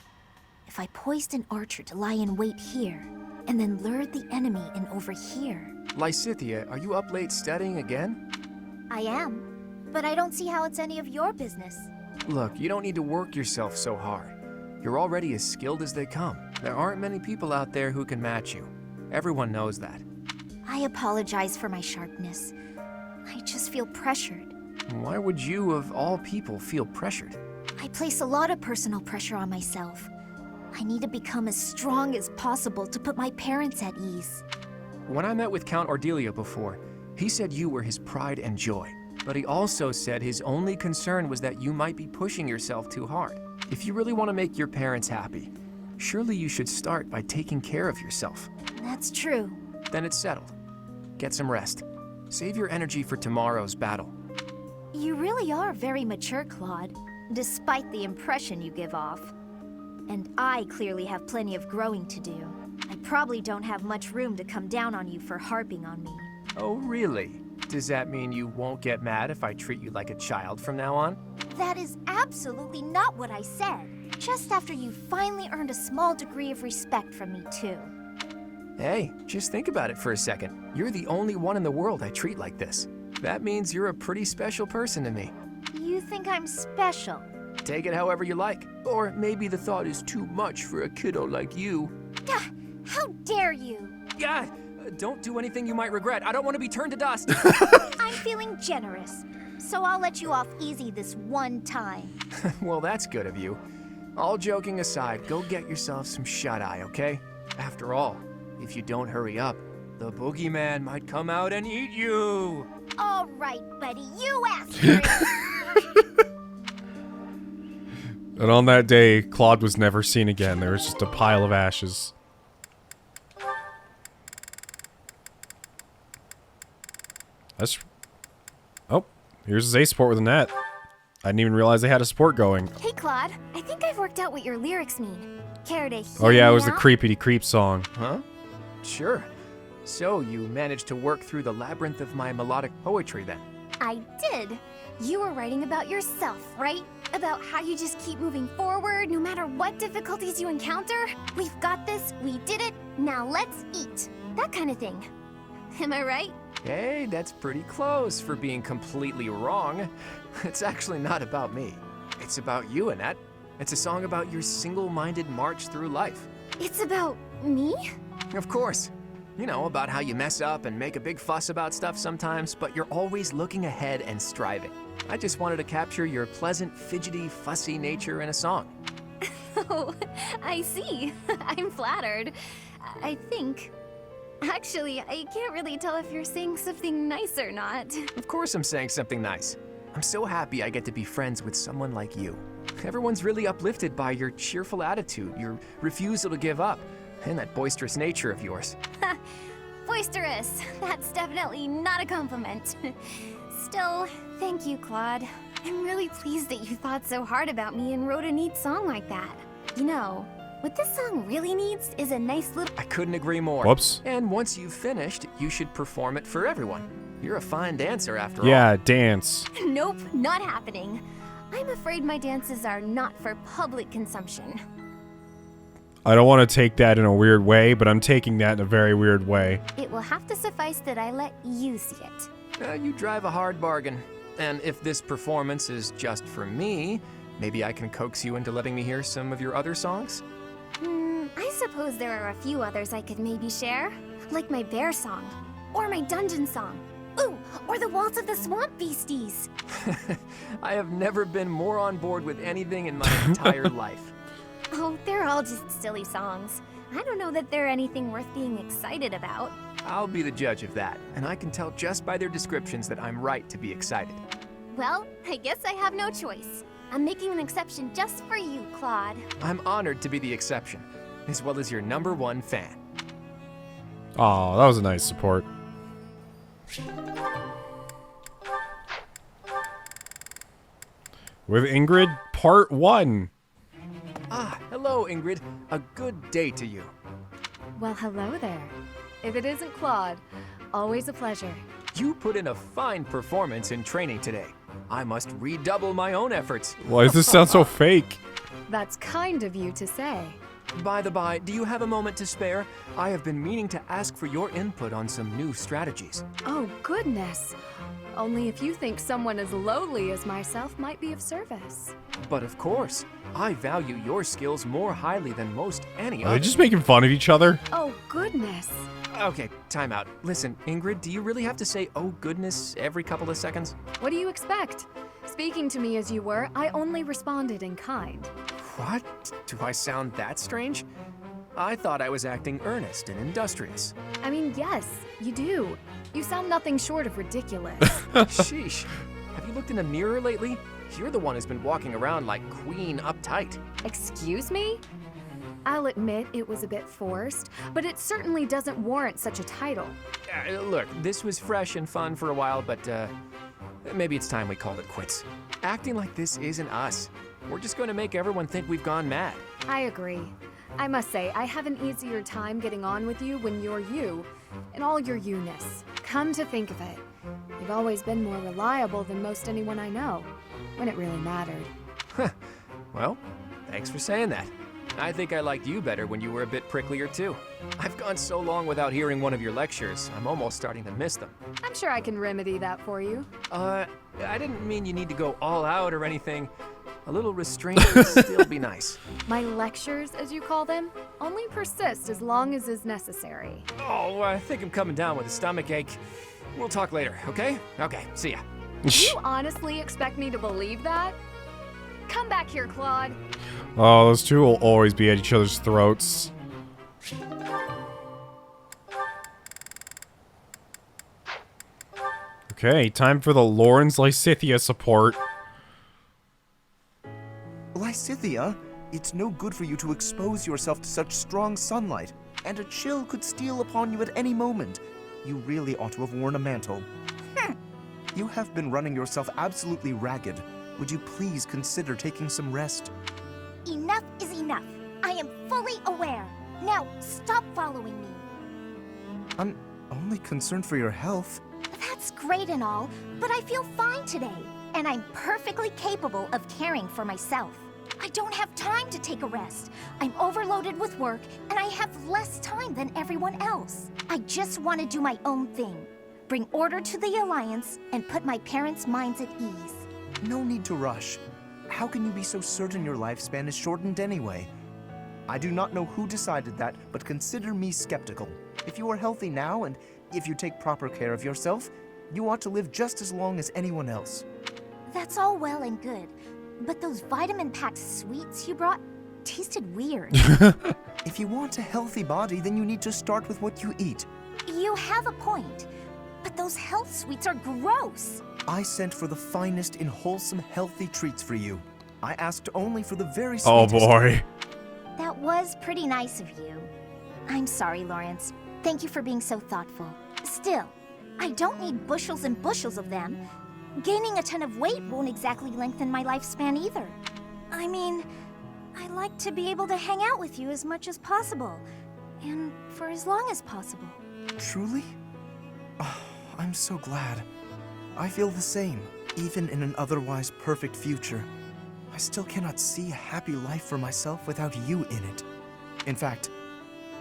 Speaker 10: if I poised an archer to lie in wait here, and then lured the enemy in over here...
Speaker 5: Lysithea, are you up late studying again?
Speaker 10: I am, but I don't see how it's any of your business.
Speaker 5: Look, you don't need to work yourself so hard. You're already as skilled as they come. There aren't many people out there who can match you. Everyone knows that.
Speaker 10: I apologize for my sharpness. I just feel pressured.
Speaker 5: Why would you, of all people, feel pressured?
Speaker 10: I place a lot of personal pressure on myself. I need to become as strong as possible to put my parents at ease.
Speaker 5: When I met with Count Ordelia before, he said you were his pride and joy. But he also said his only concern was that you might be pushing yourself too hard. If you really want to make your parents happy, surely you should start by taking care of yourself.
Speaker 10: That's true.
Speaker 5: Then it's settled. Get some rest. Save your energy for tomorrow's battle.
Speaker 10: You really are very mature, Claude, despite the impression you give off. And I clearly have plenty of growing to do. I probably don't have much room to come down on you for harping on me.
Speaker 5: Oh, really? Does that mean you won't get mad if I treat you like a child from now on?
Speaker 10: That is absolutely not what I said. Just after you finally earned a small degree of respect from me, too.
Speaker 5: Hey, just think about it for a second. You're the only one in the world I treat like this. That means you're a pretty special person to me.
Speaker 10: You think I'm special?
Speaker 5: Take it however you like. Or maybe the thought is too much for a kiddo like you.
Speaker 10: How dare you?
Speaker 5: God, don't do anything you might regret. I don't want to be turned to dust.
Speaker 10: I'm feeling generous, so I'll let you off easy this one time.
Speaker 5: Well, that's good of you. All joking aside, go get yourself some shut-eye, okay? After all, if you don't hurry up, the boogeyman might come out and eat you.
Speaker 10: All right, buddy, you asked for it.
Speaker 3: And on that day, Claude was never seen again. There was just a pile of ashes. That's... Oh, here's his A support with a net. I didn't even realize they had a support going.
Speaker 11: Hey, Claude. I think I've worked out what your lyrics mean. Care to hear
Speaker 3: Oh yeah, it was
Speaker 11: me
Speaker 3: the
Speaker 11: out?
Speaker 3: Creepity Creep song.
Speaker 5: Huh? Sure. So you managed to work through the labyrinth of my melodic poetry then?
Speaker 11: I did. You were writing about yourself, right? About how you just keep moving forward no matter what difficulties you encounter. We've got this, we did it, now let's eat. That kind of thing. Am I right?
Speaker 5: Hey, that's pretty close for being completely wrong. It's actually not about me. It's about you, Annette. It's a song about your single-minded march through life.
Speaker 11: It's about me?
Speaker 5: Of course. You know, about how you mess up and make a big fuss about stuff sometimes, but you're always looking ahead and striving. I just wanted to capture your pleasant, fidgety, fussy nature in a song.
Speaker 11: Oh, I see. I'm flattered. I think. Actually, I can't really tell if you're saying something nice or not.
Speaker 5: Of course I'm saying something nice. I'm so happy I get to be friends with someone like you. Everyone's really uplifted by your cheerful attitude, your refusal to give up, and that boisterous nature of yours.
Speaker 11: Boisterous. That's definitely not a compliment. Still, thank you, Claude. I'm really pleased that you thought so hard about me and wrote a neat song like that. You know, what this song really needs is a nice little...
Speaker 5: I couldn't agree more.
Speaker 3: Whoops.
Speaker 5: And once you've finished, you should perform it for everyone. You're a fine dancer after all.
Speaker 3: Yeah, dance.
Speaker 11: Nope, not happening. I'm afraid my dances are not for public consumption.
Speaker 3: I don't want to take that in a weird way, but I'm taking that in a very weird way.
Speaker 11: It will have to suffice that I let you see it.
Speaker 5: You drive a hard bargain. And if this performance is just for me, maybe I can coax you into letting me hear some of your other songs?
Speaker 11: I suppose there are a few others I could maybe share. Like my bear song. Or my dungeon song. Ooh, or the Waltz of the Swamp Beasties.
Speaker 5: I have never been more on board with anything in my entire life.
Speaker 11: Oh, they're all just silly songs. I don't know that they're anything worth being excited about.
Speaker 5: I'll be the judge of that, and I can tell just by their descriptions that I'm right to be excited.
Speaker 11: Well, I guess I have no choice. I'm making an exception just for you, Claude.
Speaker 5: I'm honored to be the exception, as well as your #1 fan.
Speaker 3: Oh, that was a nice support. With Ingrid, part 1.
Speaker 5: Ah, hello, Ingrid. A good day to you.
Speaker 4: Well, hello there. If it isn't Claude, always a pleasure.
Speaker 5: You put in a fine performance in training today. I must redouble my own efforts.
Speaker 3: Why does this sound so fake?
Speaker 4: That's kind of you to say.
Speaker 5: By the by, do you have a moment to spare? I have been meaning to ask for your input on some new strategies.
Speaker 4: Oh, goodness. Only if you think someone as lowly as myself might be of service.
Speaker 5: But of course, I value your skills more highly than most any
Speaker 3: Are
Speaker 5: other.
Speaker 3: they just making fun of each other?
Speaker 4: Oh, goodness.
Speaker 5: Okay, time out. Listen, Ingrid, do you really have to say, oh goodness, every couple of seconds?
Speaker 4: What do you expect? Speaking to me as you were, I only responded in kind.
Speaker 5: What? Do I sound that strange? I thought I was acting earnest and industrious.
Speaker 4: I mean, yes, you do. You sound nothing short of ridiculous.
Speaker 5: Sheesh. Have you looked in a mirror lately? You're the one who's been walking around like Queen uptight.
Speaker 4: Excuse me? I'll admit it was a bit forced, but it certainly doesn't warrant such a title.
Speaker 5: Look, this was fresh and fun for a while, but maybe it's time we called it quits. Acting like this isn't us. We're just going to make everyone think we've gone mad.
Speaker 4: I agree. I must say, I have an easier time getting on with you when you're you, in all your you-ness. Come to think of it, you've always been more reliable than most anyone I know, when it really mattered.
Speaker 5: Well, thanks for saying that. I think I liked you better when you were a bit pricklier too. I've gone so long without hearing one of your lectures, I'm almost starting to miss them.
Speaker 4: I'm sure I can remedy that for you.
Speaker 5: I didn't mean you need to go all out or anything. A little restraint would still be nice.
Speaker 4: My lectures, as you call them, only persist as long as is necessary.
Speaker 5: Oh, I think I'm coming down with a stomachache. We'll talk later, okay? Okay, see ya.
Speaker 4: You honestly expect me to believe that? Come back here, Claude.
Speaker 3: Oh, those two will always be at each other's throats. Okay, time for the Lawrence Lysithea support.
Speaker 8: Lysithea, it's no good for you to expose yourself to such strong sunlight, and a chill could steal upon you at any moment. You really ought to have worn a mantle. You have been running yourself absolutely ragged. Would you please consider taking some rest?
Speaker 10: Enough is enough. I am fully aware. Now, stop following me.
Speaker 8: I'm only concerned for your health.
Speaker 10: That's great and all, but I feel fine today. And I'm perfectly capable of caring for myself. I don't have time to take a rest. I'm overloaded with work, and I have less time than everyone else. I just want to do my own thing. Bring order to the Alliance, and put my parents' minds at ease.
Speaker 8: No need to rush. How can you be so certain your lifespan is shortened anyway? I do not know who decided that, but consider me skeptical. If you are healthy now, and if you take proper care of yourself, you ought to live just as long as anyone else.
Speaker 10: That's all well and good, but those vitamin-packed sweets you brought tasted weird.
Speaker 8: If you want a healthy body, then you need to start with what you eat.
Speaker 10: You have a point, but those health sweets are gross.
Speaker 8: I sent for the finest in wholesome, healthy treats for you. I asked only for the very
Speaker 3: Oh
Speaker 8: sweetest.
Speaker 3: boy.
Speaker 10: That was pretty nice of you. I'm sorry, Lawrence. Thank you for being so thoughtful. Still, I don't need bushels and bushels of them. Gaining a ton of weight won't exactly lengthen my lifespan either. I mean, I like to be able to hang out with you as much as possible, and for as long as possible.
Speaker 8: Truly? Oh, I'm so glad. I feel the same. Even in an otherwise perfect future, I still cannot see a happy life for myself without you in it. In fact,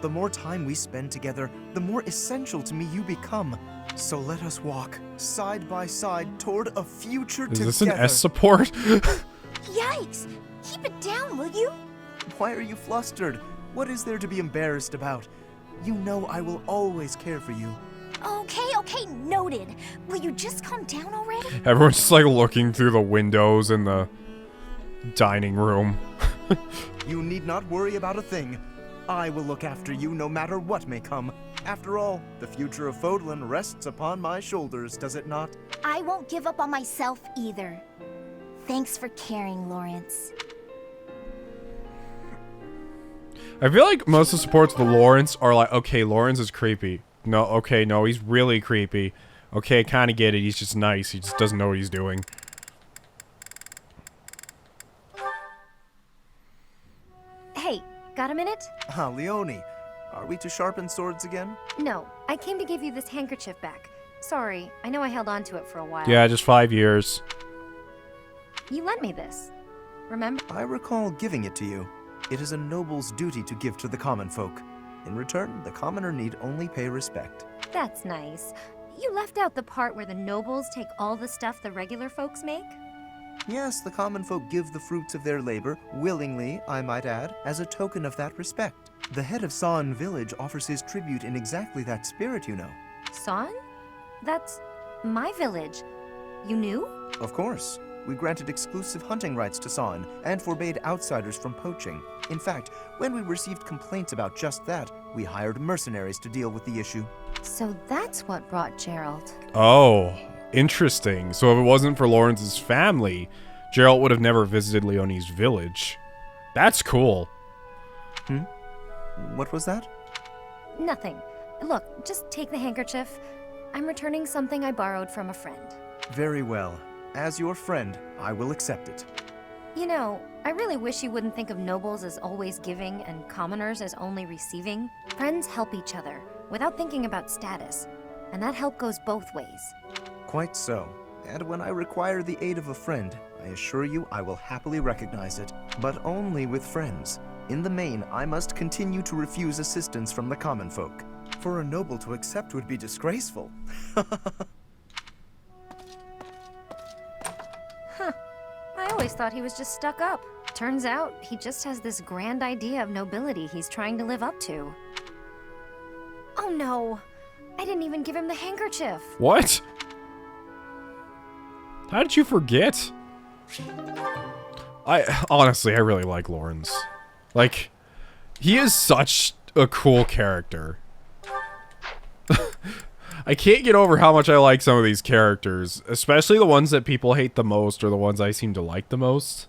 Speaker 8: the more time we spend together, the more essential to me you become. So let us walk side by side toward a future together.
Speaker 3: Is this an S support?
Speaker 10: Yikes! Keep it down, will you?
Speaker 8: Why are you flustered? What is there to be embarrassed about? You know I will always care for you.
Speaker 10: Okay, noted. Will you just calm down already?
Speaker 3: Everyone's just like looking through the windows in the dining room.
Speaker 8: You need not worry about a thing. I will look after you no matter what may come. After all, the future of Fódlan rests upon my shoulders, does it not?
Speaker 10: I won't give up on myself either. Thanks for caring, Lawrence.
Speaker 3: I feel like most of the supports of Lawrence are like, okay, Lawrence is creepy. No, okay, no, he's really creepy. Okay, I kind of get it. He's just nice. He just doesn't know what he's doing.
Speaker 21: Hey, got a minute?
Speaker 8: Ah, Leone. Are we to sharpen swords again?
Speaker 21: No, I came to give you this handkerchief back. Sorry, I know I held on to it for a while.
Speaker 3: Yeah, just 5 years.
Speaker 21: You lent me this. Remember?
Speaker 8: I recall giving it to you. It is a noble's duty to give to the common folk. In return, the commoner need only pay respect.
Speaker 21: That's nice. You left out the part where the nobles take all the stuff the regular folks make?
Speaker 8: Yes, the common folk give the fruits of their labor, willingly, I might add, as a token of that respect. The head of San village offers his tribute in exactly that spirit, you know.
Speaker 21: San? That's my village. You knew?
Speaker 8: Of course. We granted exclusive hunting rights to San, and forbade outsiders from poaching. In fact, when we received complaints about just that, we hired mercenaries to deal with the issue.
Speaker 21: So that's what brought Gerald.
Speaker 3: Oh, interesting. So if it wasn't for Lawrence's family, Gerald would have never visited Leonie's village. That's cool.
Speaker 8: What was that?
Speaker 21: Nothing. Look, just take the handkerchief. I'm returning something I borrowed from a friend.
Speaker 8: Very well. As your friend, I will accept it.
Speaker 21: You know, I really wish you wouldn't think of nobles as always giving and commoners as only receiving. Friends help each other, without thinking about status. And that help goes both ways.
Speaker 8: Quite so. And when I require the aid of a friend, I assure you I will happily recognize it. But only with friends. In the main, I must continue to refuse assistance from the common folk. For a noble to accept would be disgraceful.
Speaker 21: Huh. I always thought he was just stuck up. Turns out, he just has this grand idea of nobility he's trying to live up to. Oh no! I didn't even give him the handkerchief!
Speaker 3: What? How did you forget? Honestly, I really like Lawrence. Like, he is such a cool character. I can't get over how much I like some of these characters, especially the ones that people hate the most or the ones I seem to like the most.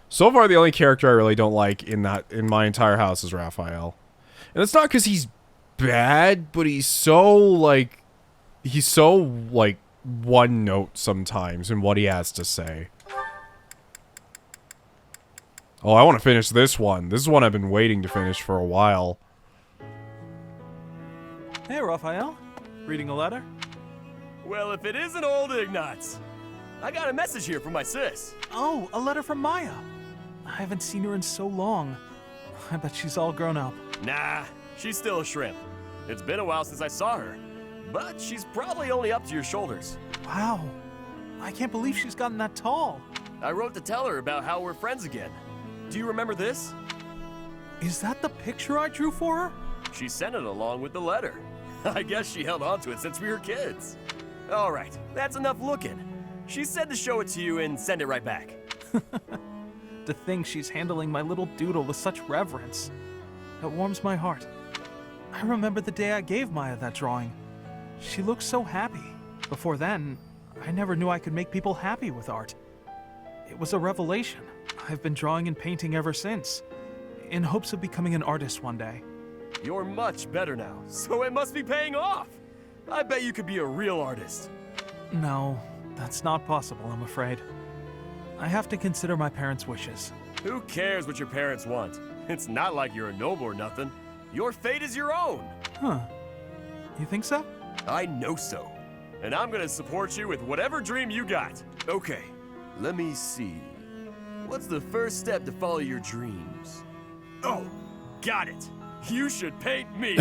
Speaker 3: So far, the only character I really don't like in my entire house is Raphael. And it's not because he's bad, but he's so one note sometimes in what he has to say. Oh, I want to finish this one. This is one I've been waiting to finish for a while.
Speaker 2: Hey, Raphael. Reading a letter?
Speaker 20: Well, if it isn't old Ignatz. I got a message here from my sis.
Speaker 2: Oh, a letter from Maya. I haven't seen her in so long. I bet she's all grown up.
Speaker 20: Nah, she's still a shrimp. It's been a while since I saw her, but she's probably only up to your shoulders.
Speaker 2: Wow. I can't believe she's gotten that tall.
Speaker 20: I wrote to tell her about how we're friends again. Do you remember this?
Speaker 2: Is that the picture I drew for her?
Speaker 20: She sent it along with the letter. I guess she held on to it since we were kids. All right, that's enough looking. She said to show it to you and send it right back.
Speaker 2: To think she's handling my little doodle with such reverence. It warms my heart. I remember the day I gave Maya that drawing. She looked so happy. Before then, I never knew I could make people happy with art. It was a revelation. I've been drawing and painting ever since, in hopes of becoming an artist one day.
Speaker 20: You're much better now, so it must be paying off. I bet you could be a real artist.
Speaker 2: No, that's not possible, I'm afraid. I have to consider my parents' wishes.
Speaker 20: Who cares what your parents want? It's not like you're a noble or nothing. Your fate is your own.
Speaker 2: Huh. You think so?
Speaker 20: I know so. And I'm gonna support you with whatever dream you got. Okay, let me see. What's the first step to follow your dreams? Oh, got it. You should paint me.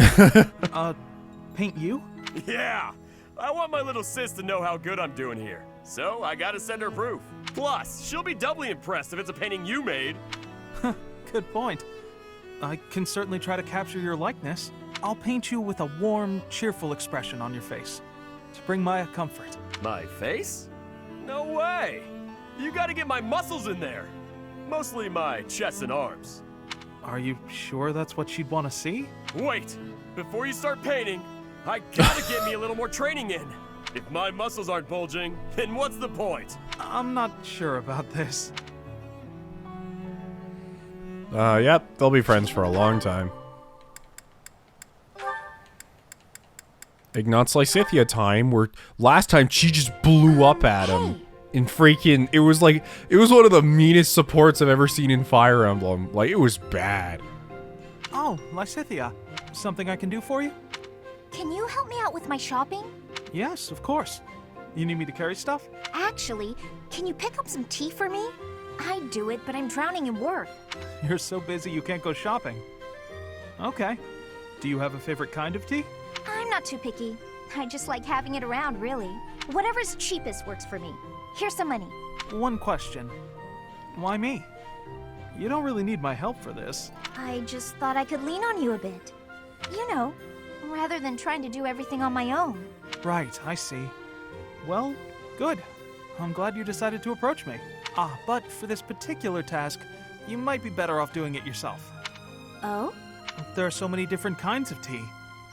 Speaker 2: Paint you?
Speaker 20: Yeah. I want my little sis to know how good I'm doing here. So I gotta send her proof. Plus, she'll be doubly impressed if it's a painting you made.
Speaker 2: Good point. I can certainly try to capture your likeness. I'll paint you with a warm, cheerful expression on your face to bring Maya comfort.
Speaker 20: My face? No way. You gotta get my muscles in there. Mostly my chest and arms.
Speaker 2: Are you sure that's what she'd want to see?
Speaker 20: Wait, before you start painting, I gotta get me a little more training in. If my muscles aren't bulging, then what's the point?
Speaker 2: I'm not sure about this.
Speaker 3: Yep, they'll be friends for a long time. Ignatz Lysithia time, where last time she just blew up at him. In freaking, it was one of the meanest supports I've ever seen in Fire Emblem. Like, it was bad.
Speaker 2: Oh, Lysithia, something I can do for you?
Speaker 10: Can you help me out with my shopping?
Speaker 2: Yes, of course. You need me to carry stuff?
Speaker 10: Actually, can you pick up some tea for me? I'd do it, but I'm drowning in work.
Speaker 2: You're so busy you can't go shopping. Okay. Do you have a favorite kind of tea?
Speaker 10: I'm not too picky. I just like having it around, really. Whatever's cheapest works for me. Here's some money.
Speaker 2: One question. Why me? You don't really need my help for this.
Speaker 10: I just thought I could lean on you a bit. You know, rather than trying to do everything on my own.
Speaker 2: Right, I see. Well, good. I'm glad you decided to approach me. But for this particular task, you might be better off doing it yourself.
Speaker 10: Oh?
Speaker 2: There are so many different kinds of tea,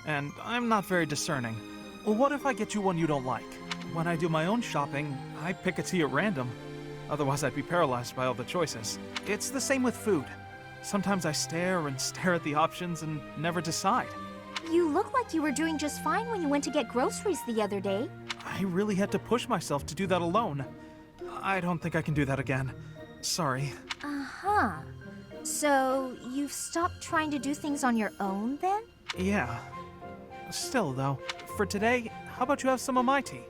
Speaker 2: and I'm not very discerning. Well, what if I get you one you don't like? When I do my own shopping, I pick a tea at random. Otherwise, I'd be paralyzed by all the choices. It's the same with food. Sometimes I stare and stare at the options and never decide.
Speaker 10: You look like you were doing just fine when you went to get groceries the other day.
Speaker 2: I really had to push myself to do that alone. I don't think I can do that again. Sorry.
Speaker 10: Uh-huh. So, you've stopped trying to do things on your own, then?
Speaker 2: Yeah. Still, though, for today, how about you have some of my tea?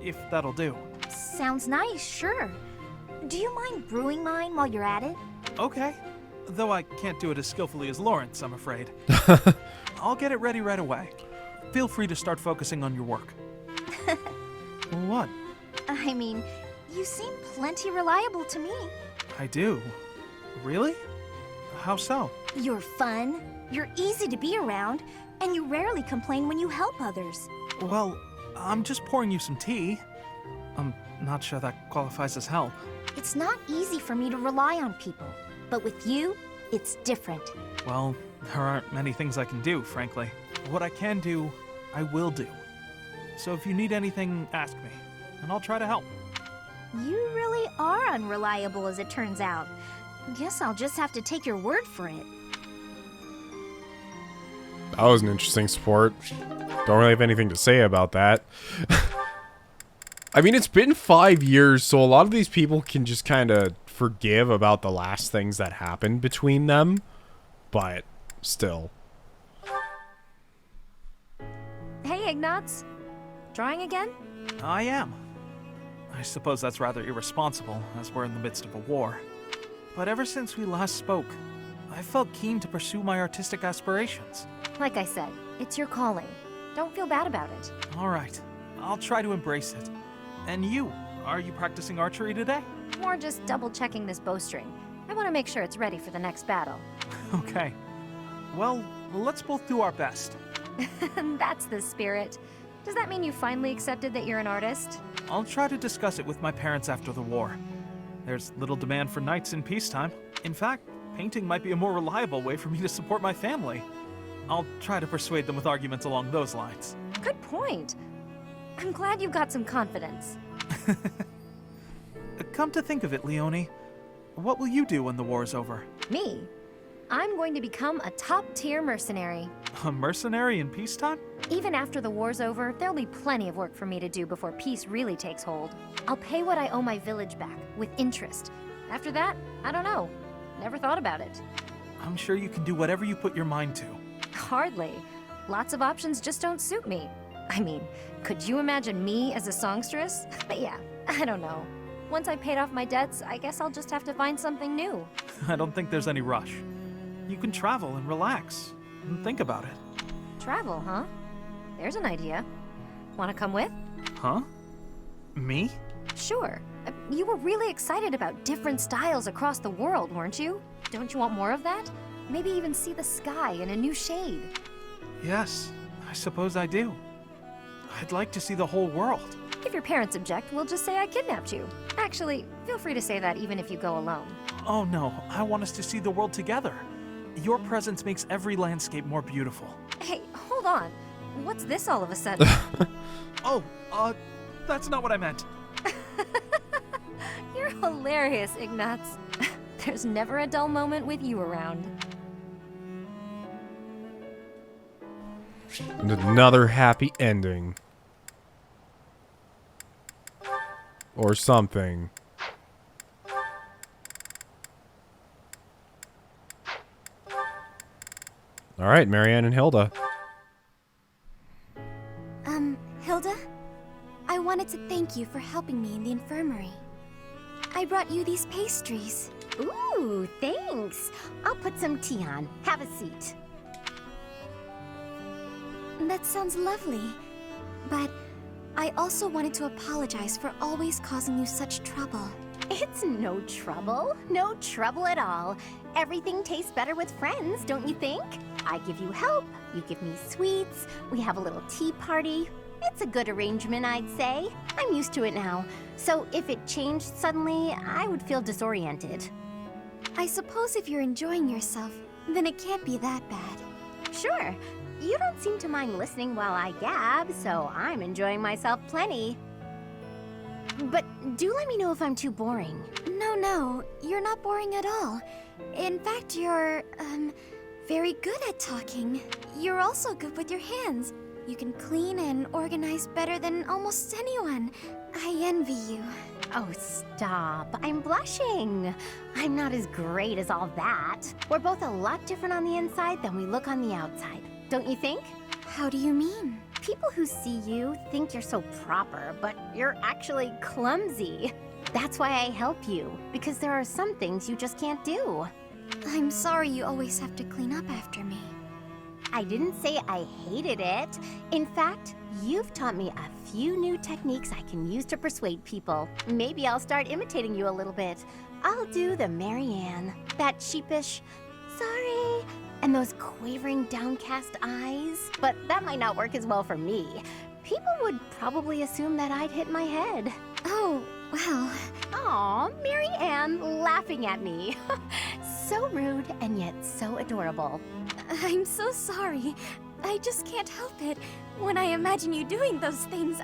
Speaker 2: If that'll do.
Speaker 10: Sounds nice, sure. Do you mind brewing mine while you're at it?
Speaker 2: Okay. Though I can't do it as skillfully as Lawrence, I'm afraid. I'll get it ready right away. Feel free to start focusing on your work. What?
Speaker 10: I mean, you seem plenty reliable to me.
Speaker 2: I do. Really? How so?
Speaker 10: You're fun, you're easy to be around, and you rarely complain when you help others.
Speaker 2: Well, I'm just pouring you some tea. I'm not sure that qualifies as help.
Speaker 10: It's not easy for me to rely on people, but with you, it's different.
Speaker 2: Well, there aren't many things I can do, frankly. What I can do, I will do. So if you need anything, ask me, and I'll try to help.
Speaker 10: You really are unreliable, as it turns out. Guess I'll just have to take your word for it.
Speaker 3: That was an interesting support. Don't really have anything to say about that. I mean, it's been 5 years, so a lot of these people can just kind of forgive about the last things that happened between them, but still.
Speaker 21: Hey, Ignatz. Drawing again?
Speaker 2: I am. I suppose that's rather irresponsible, as we're in the midst of a war. But ever since we last spoke, I felt keen to pursue my artistic aspirations.
Speaker 21: Like I said, it's your calling. Don't feel bad about it.
Speaker 2: All right, I'll try to embrace it. And you, are you practicing archery today?
Speaker 21: More just double-checking this bowstring. I want to make sure it's ready for the next battle.
Speaker 2: Okay. Well, let's both do our best.
Speaker 21: That's the spirit. Does that mean you finally accepted that you're an artist?
Speaker 2: I'll try to discuss it with my parents after the war. There's little demand for knights in peacetime. In fact, painting might be a more reliable way for me to support my family. I'll try to persuade them with arguments along those lines.
Speaker 21: Good point. I'm glad you've got some confidence.
Speaker 2: Come to think of it, Leonie, what will you do when the war is over?
Speaker 21: Me? I'm going to become a top-tier mercenary.
Speaker 2: A mercenary in peacetime?
Speaker 21: Even after the war's over, there'll be plenty of work for me to do before peace really takes hold. I'll pay what I owe my village back, with interest. After that, I don't know. Never thought about it.
Speaker 2: I'm sure you can do whatever you put your mind to.
Speaker 21: Hardly. Lots of options just don't suit me. I mean, could you imagine me as a songstress? But yeah, I don't know. Once I've paid off my debts, I guess I'll just have to find something new.
Speaker 2: I don't think there's any rush. You can travel and relax, and think about it.
Speaker 21: Travel, huh? There's an idea. Want to come with?
Speaker 2: Huh? Me?
Speaker 21: Sure. You were really excited about different styles across the world, weren't you? Don't you want more of that? Maybe even see the sky in a new shade.
Speaker 2: Yes, I suppose I do. I'd like to see the whole world.
Speaker 21: If your parents object, we'll just say I kidnapped you. Actually, feel free to say that even if you go alone.
Speaker 2: Oh no, I want us to see the world together. Your presence makes every landscape more beautiful.
Speaker 21: Hey, hold on. What's this all of a sudden?
Speaker 2: Oh, that's not what I meant.
Speaker 21: You're hilarious, Ignatz. There's never a dull moment with you around.
Speaker 3: And another happy ending. Or something. Alright, Marianne and Hilda.
Speaker 10: Hilda? I wanted to thank you for helping me in the infirmary. I brought you these pastries.
Speaker 15: Ooh, thanks. I'll put some tea on. Have a seat.
Speaker 10: That sounds lovely. But I also wanted to apologize for always causing you such trouble.
Speaker 15: It's no trouble. No trouble at all. Everything tastes better with friends, don't you think? I give you help, you give me sweets, we have a little tea party. It's a good arrangement, I'd say. I'm used to it now. So if it changed suddenly, I would feel disoriented.
Speaker 10: I suppose if you're enjoying yourself, then it can't be that bad.
Speaker 15: Sure. You don't seem to mind listening while I gab, so I'm enjoying myself plenty. But do let me know if I'm too boring.
Speaker 10: No, you're not boring at all. In fact, you're, very good at talking. You're also good with your hands. You can clean and organize better than almost anyone. I envy you.
Speaker 15: Oh, stop. I'm blushing. I'm not as great as all that. We're both a lot different on the inside than we look on the outside. Don't you think?
Speaker 10: How do you mean?
Speaker 15: People who see you think you're so proper, but you're actually clumsy. That's why I help you, because there are some things you just can't do.
Speaker 10: I'm sorry you always have to clean up after me.
Speaker 15: I didn't say I hated it. In fact, you've taught me a few new techniques I can use to persuade people. Maybe I'll start imitating you a little bit. I'll do the Marianne, that sheepish, sorry, and those quavering downcast eyes. But that might not work as well for me. People would probably assume that I'd hit my head.
Speaker 10: Oh, well.
Speaker 15: Aw, Marianne laughing at me. So rude and yet so adorable.
Speaker 10: I'm so sorry. I just can't help it. When I imagine you doing those things,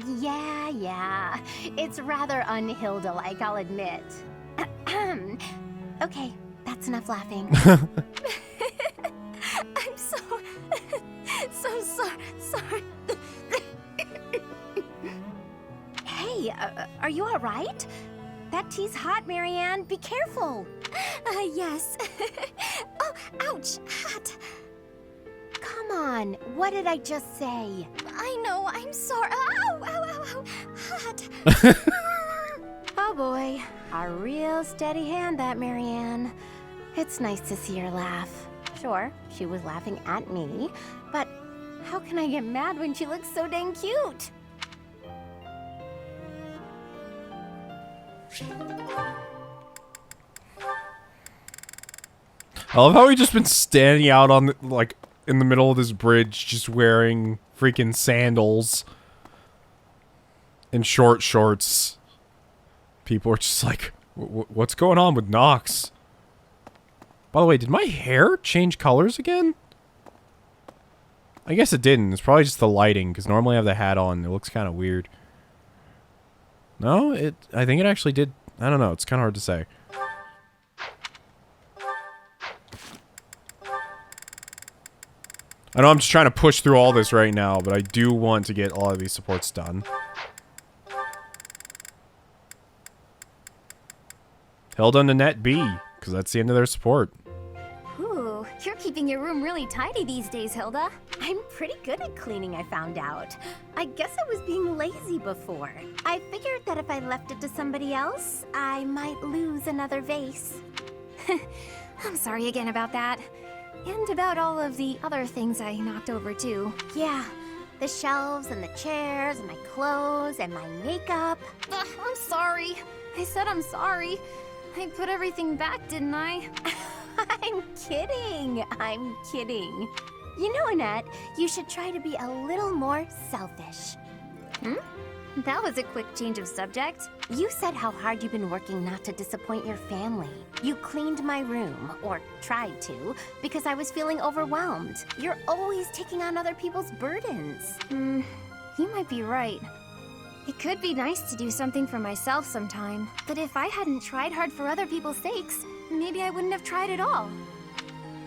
Speaker 15: Yeah. It's rather un-Hilda-like, I'll admit. Okay, that's enough laughing.
Speaker 10: I'm so sorry.
Speaker 15: Are you all right? That tea's hot, Marianne. Be careful.
Speaker 11: Yes.
Speaker 15: Oh, ouch, hot. Come on, what did I just say?
Speaker 11: I know, I'm sorry. Ow, ow, ow, ow. Hot.
Speaker 15: Oh boy, a real steady hand, that Marianne. It's nice to see her laugh. Sure, she was laughing at me, but how can I get mad when she looks so dang cute?
Speaker 3: I love how he just been standing out on the, like in the middle of this bridge, just wearing freaking sandals and short shorts. People are just like, what's going on with Nox? By the way, did my hair change colors again? I guess it didn't. It's probably just the lighting, because normally I have the hat on. It looks kind of weird. No, I think it actually did. I don't know. It's kind of hard to say. I know I'm just trying to push through all this right now, but I do want to get all of these supports done. Hilda and Annette B, because that's the end of their support.
Speaker 11: Ooh, you're keeping your room really tidy these days, Hilda.
Speaker 15: I'm pretty good at cleaning, I found out. I guess I was being lazy before. I figured that if I left it to somebody else, I might lose another vase.
Speaker 11: I'm sorry again about that. And about all of the other things I knocked over, too.
Speaker 15: Yeah, the shelves and the chairs and my clothes and my makeup.
Speaker 11: Ugh, I'm sorry. I said I'm sorry. I put everything back, didn't I?
Speaker 15: I'm kidding. I'm kidding. You know, Annette, you should try to be a little more selfish.
Speaker 11: That was a quick change of subject.
Speaker 15: You said how hard you've been working not to disappoint your family. You cleaned my room, or tried to, because I was feeling overwhelmed. You're always taking on other people's burdens.
Speaker 11: You might be right. It could be nice to do something for myself sometime, but if I hadn't tried hard for other people's sakes, maybe I wouldn't have tried at all.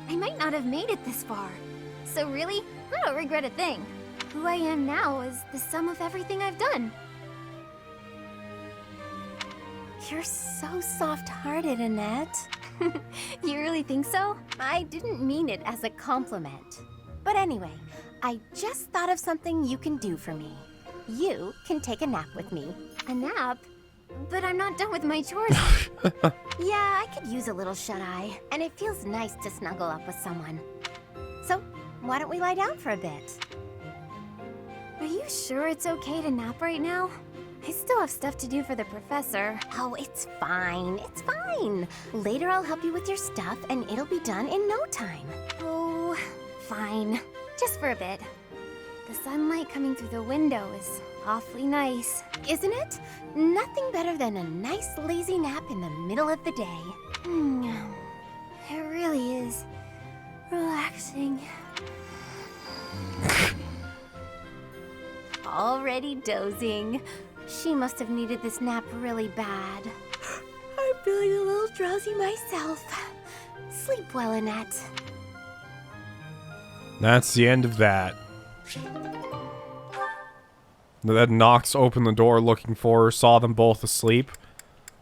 Speaker 11: I might not have made it this far. So really, I don't regret a thing. Who I am now is the sum of everything I've done.
Speaker 15: You're so soft-hearted, Annette.
Speaker 11: You really think so?
Speaker 15: I didn't mean it as a compliment. But anyway, I just thought of something you can do for me. You can take a nap with me.
Speaker 11: A nap? But I'm not done with my chores.
Speaker 15: Yeah, I could use a little shut-eye, and it feels nice to snuggle up with someone. So, why don't we lie down for a bit?
Speaker 11: Are you sure it's okay to nap right now? I still have stuff to do for the professor.
Speaker 15: Oh, it's fine. It's fine. Later I'll help you with your stuff, and it'll be done in no time.
Speaker 11: Oh, fine. Just for a bit. The sunlight coming through the window is awfully nice.
Speaker 15: Isn't it? Nothing better than a nice lazy nap in the middle of the day.
Speaker 11: It really is relaxing.
Speaker 15: Already dozing. She must have needed this nap really bad. I'm feeling a little drowsy myself. Sleep well, Annette.
Speaker 3: That's the end of that. Then Nox opened the door looking for her, saw them both asleep,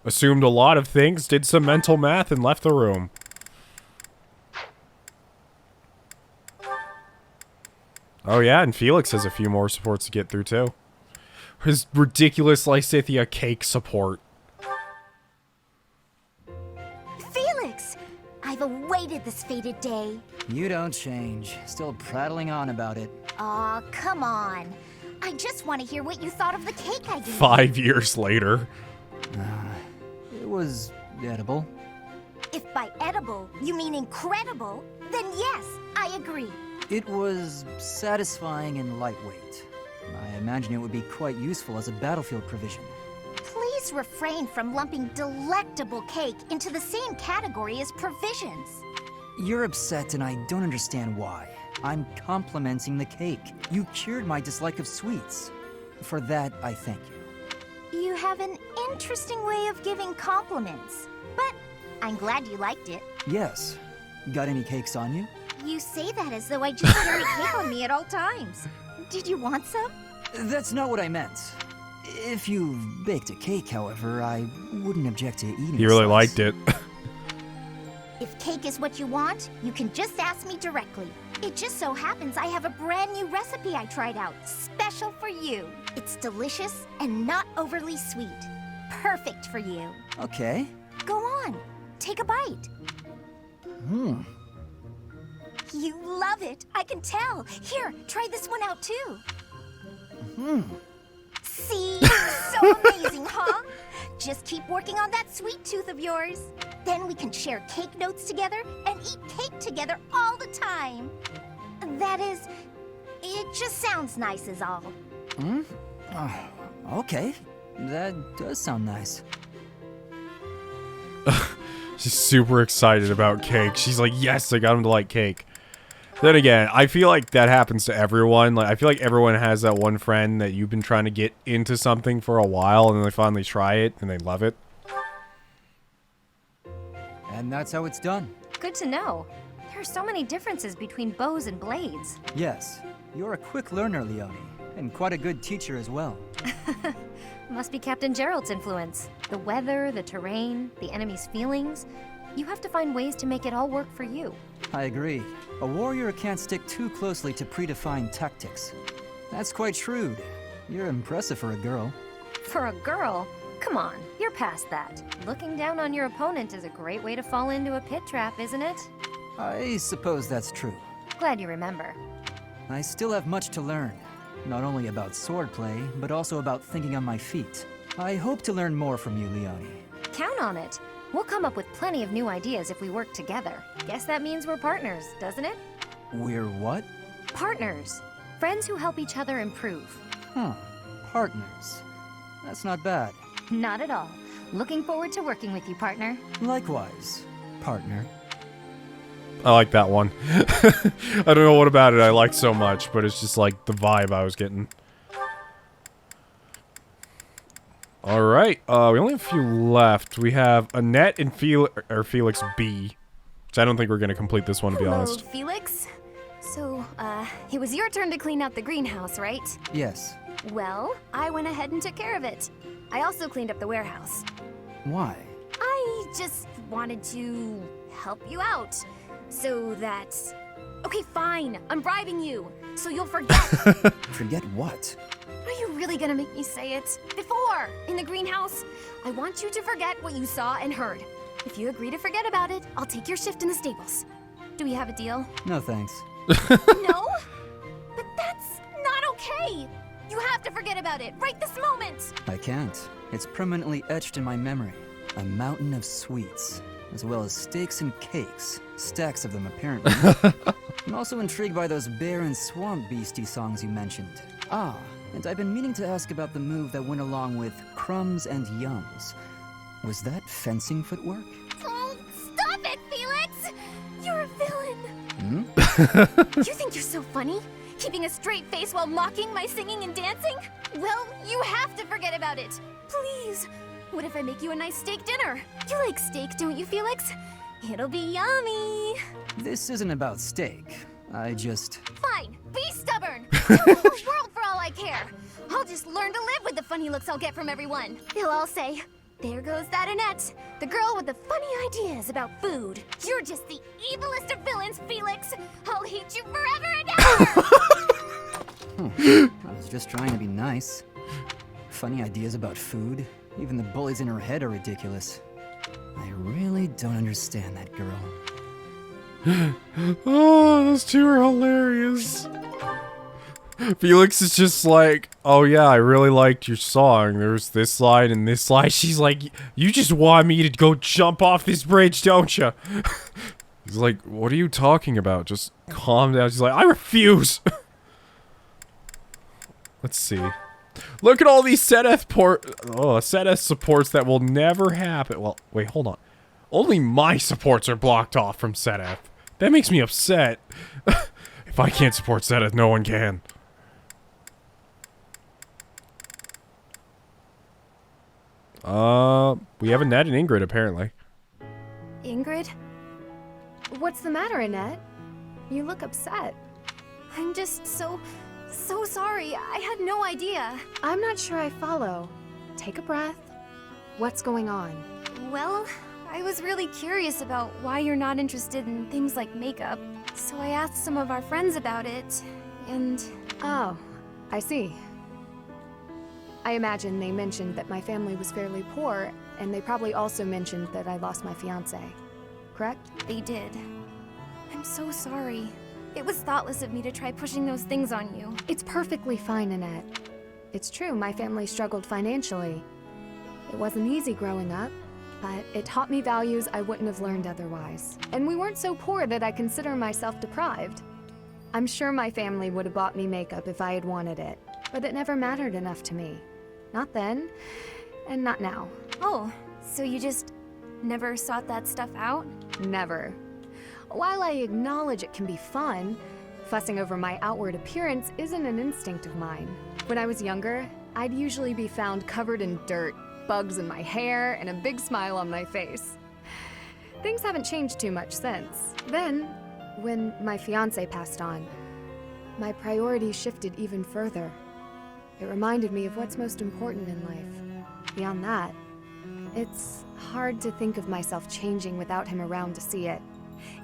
Speaker 3: assumed a lot of things, did some mental math, and left the room. Oh yeah, and Felix has a few more supports to get through too. His ridiculous Lysithia cake support.
Speaker 15: Felix! I've awaited this fated day.
Speaker 1: You don't change. Still prattling on about it.
Speaker 15: Aw, come on. I just want to hear what you thought of the cake I gave.
Speaker 3: 5 years later.
Speaker 1: It was edible.
Speaker 15: If by edible you mean incredible, then yes, I agree.
Speaker 1: It was satisfying and lightweight. I imagine it would be quite useful as a battlefield provision.
Speaker 15: Please refrain from lumping delectable cake into the same category as provisions.
Speaker 1: You're upset and I don't understand why. I'm complimenting the cake. You cured my dislike of sweets. For that, I thank you.
Speaker 15: You have an interesting way of giving compliments, but I'm glad you liked it.
Speaker 1: Yes. Got any cakes on you?
Speaker 15: You say that as though I just carry cake on me at all times. Did you want some?
Speaker 1: That's not what I meant. If you've baked a cake, however, I wouldn't object to eating
Speaker 3: He really
Speaker 1: a slice.
Speaker 3: liked it.
Speaker 10: If cake is what you want, you can just ask me directly. It just so happens I have a brand new recipe I tried out, special for you. It's delicious and not overly sweet. Perfect for you.
Speaker 1: Okay.
Speaker 10: Go on, take a bite. You love it, I can tell. Here, try this one out too. See? So amazing, huh? Just keep working on that sweet tooth of yours. Then we can share cake notes together and eat cake together all the time. That is, it just sounds nice is all.
Speaker 1: Okay. That does sound nice.
Speaker 3: She's super excited about cake. She's like, yes, I got him to like cake. Then again, I feel like that happens to everyone. Like, I feel like everyone has that one friend that you've been trying to get into something for a while, and then they finally try it, and they love it.
Speaker 1: And that's how it's done.
Speaker 21: Good to know. There are so many differences between bows and blades.
Speaker 1: Yes. You're a quick learner, Leone. And quite a good teacher as well.
Speaker 21: Must be Captain Gerald's influence. The weather, the terrain, the enemy's feelings. You have to find ways to make it all work for you.
Speaker 1: I agree. A warrior can't stick too closely to predefined tactics. That's quite shrewd. You're impressive for a girl.
Speaker 21: For a girl? Come on, you're past that. Looking down on your opponent is a great way to fall into a pit trap, isn't it?
Speaker 1: I suppose that's true.
Speaker 21: Glad you remember.
Speaker 1: I still have much to learn. Not only about swordplay, but also about thinking on my feet. I hope to learn more from you, Leone.
Speaker 21: Count on it. We'll come up with plenty of new ideas if we work together. Guess that means we're partners, doesn't it?
Speaker 1: We're what?
Speaker 21: Partners. Friends who help each other improve.
Speaker 1: Partners. That's not bad.
Speaker 21: Not at all. Looking forward to working with you, partner.
Speaker 1: Likewise, partner.
Speaker 3: I like that one. I don't know what about it I like so much, but it's just like the vibe I was getting. Alright, we only have a few left. We have Annette and Felix B. Which I don't think we're going to complete this one, to be honest.
Speaker 11: Hello, Felix. So, it was your turn to clean out the greenhouse, right?
Speaker 1: Yes.
Speaker 11: Well, I went ahead and took care of it. I also cleaned up the warehouse.
Speaker 1: Why?
Speaker 11: I just wanted to help you out. So that... Okay, fine. I'm bribing you. So you'll forget.
Speaker 1: Forget what?
Speaker 11: Are you really gonna make me say it? Before, in the greenhouse, I want you to forget what you saw and heard. If you agree to forget about it, I'll take your shift in the stables. Do we have a deal?
Speaker 1: No thanks.
Speaker 11: No? But that's not okay. You have to forget about it right this moment.
Speaker 1: I can't. It's permanently etched in my memory. A mountain of sweets, as well as steaks and cakes. Stacks of them, apparently. I'm also intrigued by those bear and swamp beastie songs you mentioned. Ah, and I've been meaning to ask about the move that went along with crumbs and yums. Was that fencing footwork?
Speaker 11: Oh, stop it, Felix! You're a villain. You think you're so funny? Keeping a straight face while mocking my singing and dancing? Well, you have to forget about it. Please. What if I make you a nice steak dinner? You like steak, don't you, Felix? It'll be yummy.
Speaker 1: This isn't about steak. I just...
Speaker 11: Fine, be stubborn. Tell the whole world for all I care. I'll just learn to live with the funny looks I'll get from everyone. They'll all say, there goes that Annette, the girl with the funny ideas about food. You're just the evilest of villains, Felix. I'll hate you forever and ever.
Speaker 1: I was just trying to be nice. Funny ideas about food. Even the bullies in her head are ridiculous. I really don't understand that girl.
Speaker 3: Oh, those two are hilarious. Felix is just like, oh yeah, I really liked your song. There's this slide and this slide. She's like, you just want me to go jump off this bridge, don't you? He's like, what are you talking about? Just calm down. She's like, I refuse. Let's see. Look at all these Seteth supports that will never happen. Well, wait, hold on. Only my supports are blocked off from Seteth. That makes me upset. If I can't support Seteth, no one can. We have Annette and Ingrid, apparently.
Speaker 11: Ingrid? What's the matter, Annette? You look upset. I'm just so So sorry, I had no idea.
Speaker 4: I'm not sure I follow. Take a breath. What's going on?
Speaker 11: Well, I was really curious about why you're not interested in things like makeup. So I asked some of our friends about it, and...
Speaker 4: Oh, I see. I imagine they mentioned that my family was fairly poor, and they probably also mentioned that I lost my fiancé. Correct?
Speaker 11: They did. I'm so sorry. It was thoughtless of me to try pushing those things on you.
Speaker 4: It's perfectly fine, Annette. It's true, my family struggled financially. It wasn't easy growing up, but it taught me values I wouldn't have learned otherwise. And we weren't so poor that I consider myself deprived. I'm sure my family would have bought me makeup if I had wanted it, but it never mattered enough to me. Not then, and not now.
Speaker 11: Oh, so you just never sought that stuff out?
Speaker 4: Never. While I acknowledge it can be fun, fussing over my outward appearance isn't an instinct of mine. When I was younger, I'd usually be found covered in dirt, bugs in my hair, and a big smile on my face. Things haven't changed too much since. Then, when my fiancé passed on, my priorities shifted even further. It reminded me of what's most important in life. Beyond that, it's hard to think of myself changing without him around to see it,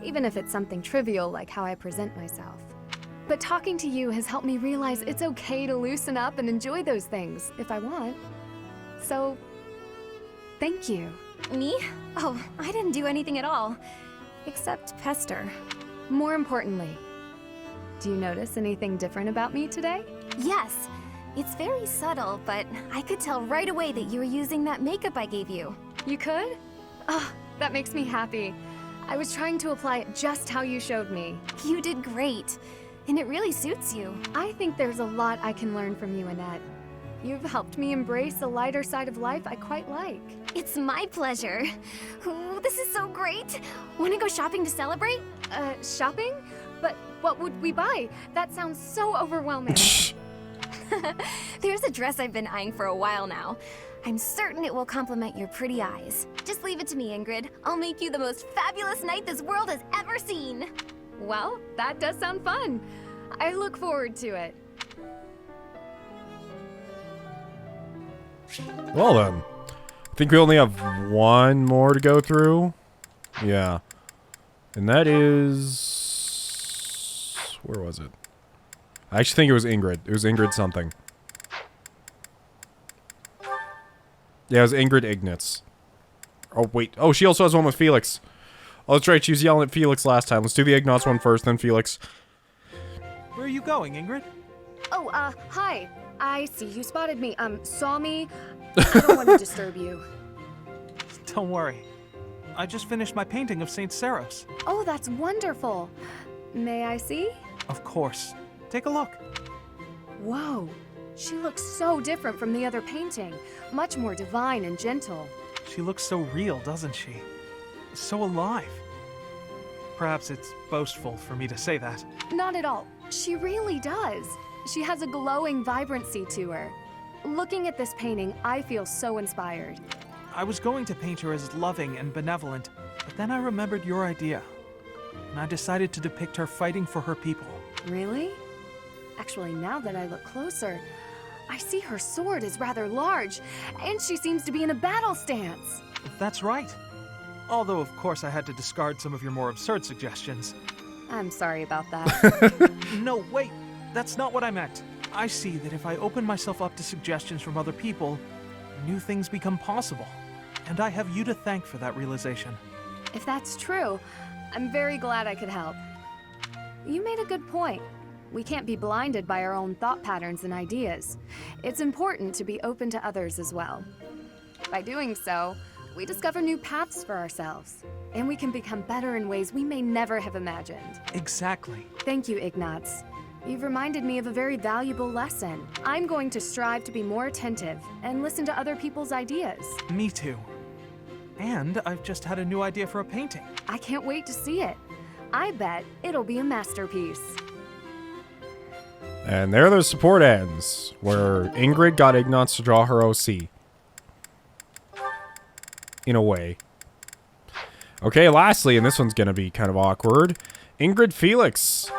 Speaker 4: even if it's something trivial like how I present myself. But talking to you has helped me realize it's okay to loosen up and enjoy those things, if I want. So, thank you.
Speaker 11: Me? Oh, I didn't do anything at all. Except pester.
Speaker 4: More importantly, do you notice anything different about me today?
Speaker 11: Yes. It's very subtle, but I could tell right away that you were using that makeup I gave you.
Speaker 4: You could? Oh, that makes me happy. I was trying to apply it just how you showed me.
Speaker 11: You did great, and it really suits you.
Speaker 4: I think there's a lot I can learn from you, Annette. You've helped me embrace a lighter side of life I quite like.
Speaker 11: It's my pleasure. Ooh, this is so great. Want to go shopping to celebrate?
Speaker 4: Shopping? But what would we buy? That sounds so overwhelming.
Speaker 11: There's a dress I've been eyeing for a while now. I'm certain it will complement your pretty eyes. Just leave it to me, Ingrid. I'll make you the most fabulous knight this world has ever seen.
Speaker 4: Well, that does sound fun. I look forward to it.
Speaker 3: Well then, I think we only have one more to go through. Yeah. And that is... where was it? I actually think it was Ingrid. It was Ingrid something. Yeah, it was Ingrid Ignatz. Oh, wait. Oh, she also has one with Felix. Oh, that's right. She was yelling at Felix last time. Let's do the Ignatz one first, then Felix.
Speaker 2: Where are you going, Ingrid?
Speaker 4: Oh, hi. I see you spotted me. Saw me. I don't want to disturb you.
Speaker 2: Don't worry. I just finished my painting of St. Seiros.
Speaker 4: Oh, that's wonderful. May I see?
Speaker 2: Of course. Take a look.
Speaker 4: Whoa. She looks so different from the other painting. Much more divine and gentle.
Speaker 2: She looks so real, doesn't she? So alive. Perhaps it's boastful for me to say that.
Speaker 4: Not at all. She really does. She has a glowing vibrancy to her. Looking at this painting, I feel so inspired.
Speaker 2: I was going to paint her as loving and benevolent, but then I remembered your idea. And I decided to depict her fighting for her people.
Speaker 4: Really? Actually, now that I look closer, I see her sword is rather large, and she seems to be in a battle stance.
Speaker 2: That's right. Although, of course, I had to discard some of your more absurd suggestions.
Speaker 4: I'm sorry about that.
Speaker 2: No, wait. That's not what I meant. I see that if I open myself up to suggestions from other people, new things become possible. And I have you to thank for that realization.
Speaker 4: If that's true, I'm very glad I could help. You made a good point. We can't be blinded by our own thought patterns and ideas. It's important to be open to others as well. By doing so, we discover new paths for ourselves, and we can become better in ways we may never have imagined.
Speaker 2: Exactly.
Speaker 4: Thank you, Ignatz. You've reminded me of a very valuable lesson. I'm going to strive to be more attentive and listen to other people's ideas.
Speaker 2: Me too. And I've just had a new idea for a painting.
Speaker 4: I can't wait to see it. I bet it'll be a masterpiece.
Speaker 3: And there the support ends, where Ingrid got Ignatz to draw her OC. In a way. Okay, lastly, and this one's gonna be kind of awkward, Ingrid Felix.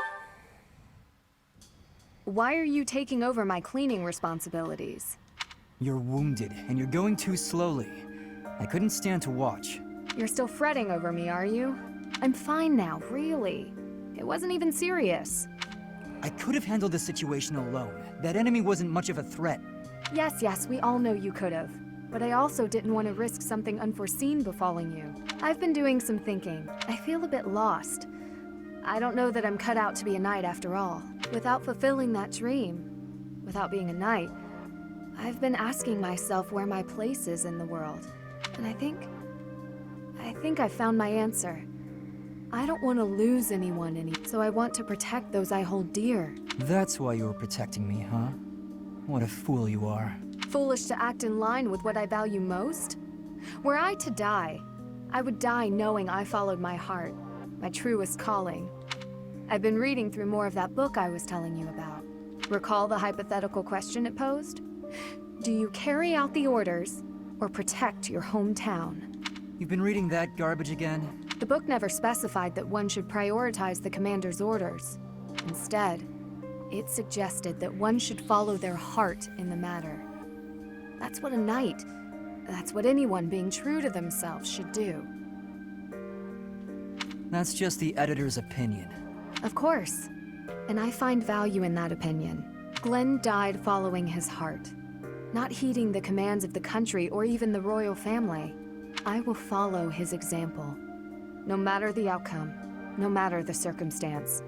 Speaker 4: Why are you taking over my cleaning responsibilities?
Speaker 1: You're wounded, and you're going too slowly. I couldn't stand to watch.
Speaker 4: You're still fretting over me, are you? I'm fine now, really. It wasn't even serious.
Speaker 1: I could have handled the situation alone. That enemy wasn't much of a threat.
Speaker 4: Yes, we all know you could have. But I also didn't want to risk something unforeseen befalling you. I've been doing some thinking. I feel a bit lost. I don't know that I'm cut out to be a knight after all. Without fulfilling that dream, without being a knight, I've been asking myself where my place is in the world. And I think I found my answer. I don't want to lose anyone, so I want to protect those I hold dear.
Speaker 1: That's why you were protecting me, huh? What a fool you are.
Speaker 4: Foolish to act in line with what I value most? Were I to die, I would die knowing I followed my heart, my truest calling. I've been reading through more of that book I was telling you about. Recall the hypothetical question it posed? Do you carry out the orders or protect your hometown?
Speaker 1: You've been reading that garbage again?
Speaker 4: The book never specified that one should prioritize the commander's orders. Instead, it suggested that one should follow their heart in the matter. That's what a knight, that's what anyone being true to themselves should do.
Speaker 1: That's just the editor's opinion.
Speaker 4: Of course. And I find value in that opinion. Glenn died following his heart, not heeding the commands of the country or even the royal family. I will follow his example. No matter the outcome, no matter the circumstance,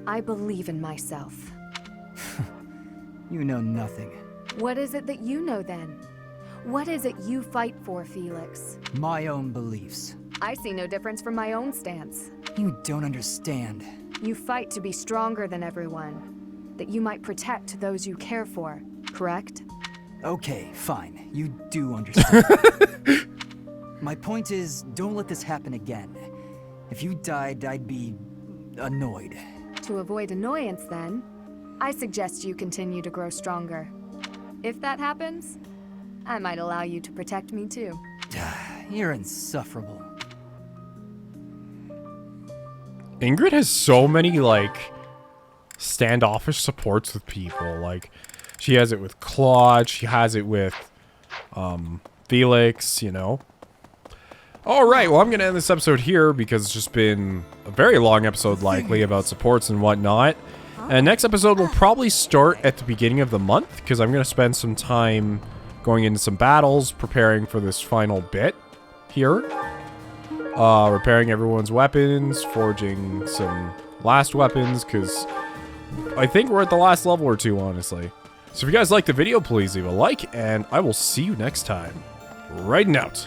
Speaker 4: I believe in myself.
Speaker 1: You know nothing.
Speaker 4: What is it that you know then? What is it you fight for, Felix?
Speaker 1: My own beliefs.
Speaker 4: I see no difference from my own stance.
Speaker 1: You don't understand.
Speaker 4: You fight to be stronger than everyone, that you might protect those you care for, correct?
Speaker 1: Okay, fine. You do understand. My point is, don't let this happen again. If you died, I'd be annoyed.
Speaker 4: To avoid annoyance, then, I suggest you continue to grow stronger. If that happens, I might allow you to protect me too.
Speaker 1: You're insufferable.
Speaker 3: Ingrid has so many, like, standoffish supports with people. Like, she has it with Claude, she has it with, Felix, you know. Alright, well, I'm going to end this episode here because it's just been a very long episode, likely, about supports and whatnot. And next episode will probably start at the beginning of the month because I'm going to spend some time going into some battles, preparing for this final bit here. Repairing everyone's weapons, forging some last weapons, because I think we're at the last level or two, honestly. So if you guys liked the video, please leave a like, and I will see you next time. Riding out.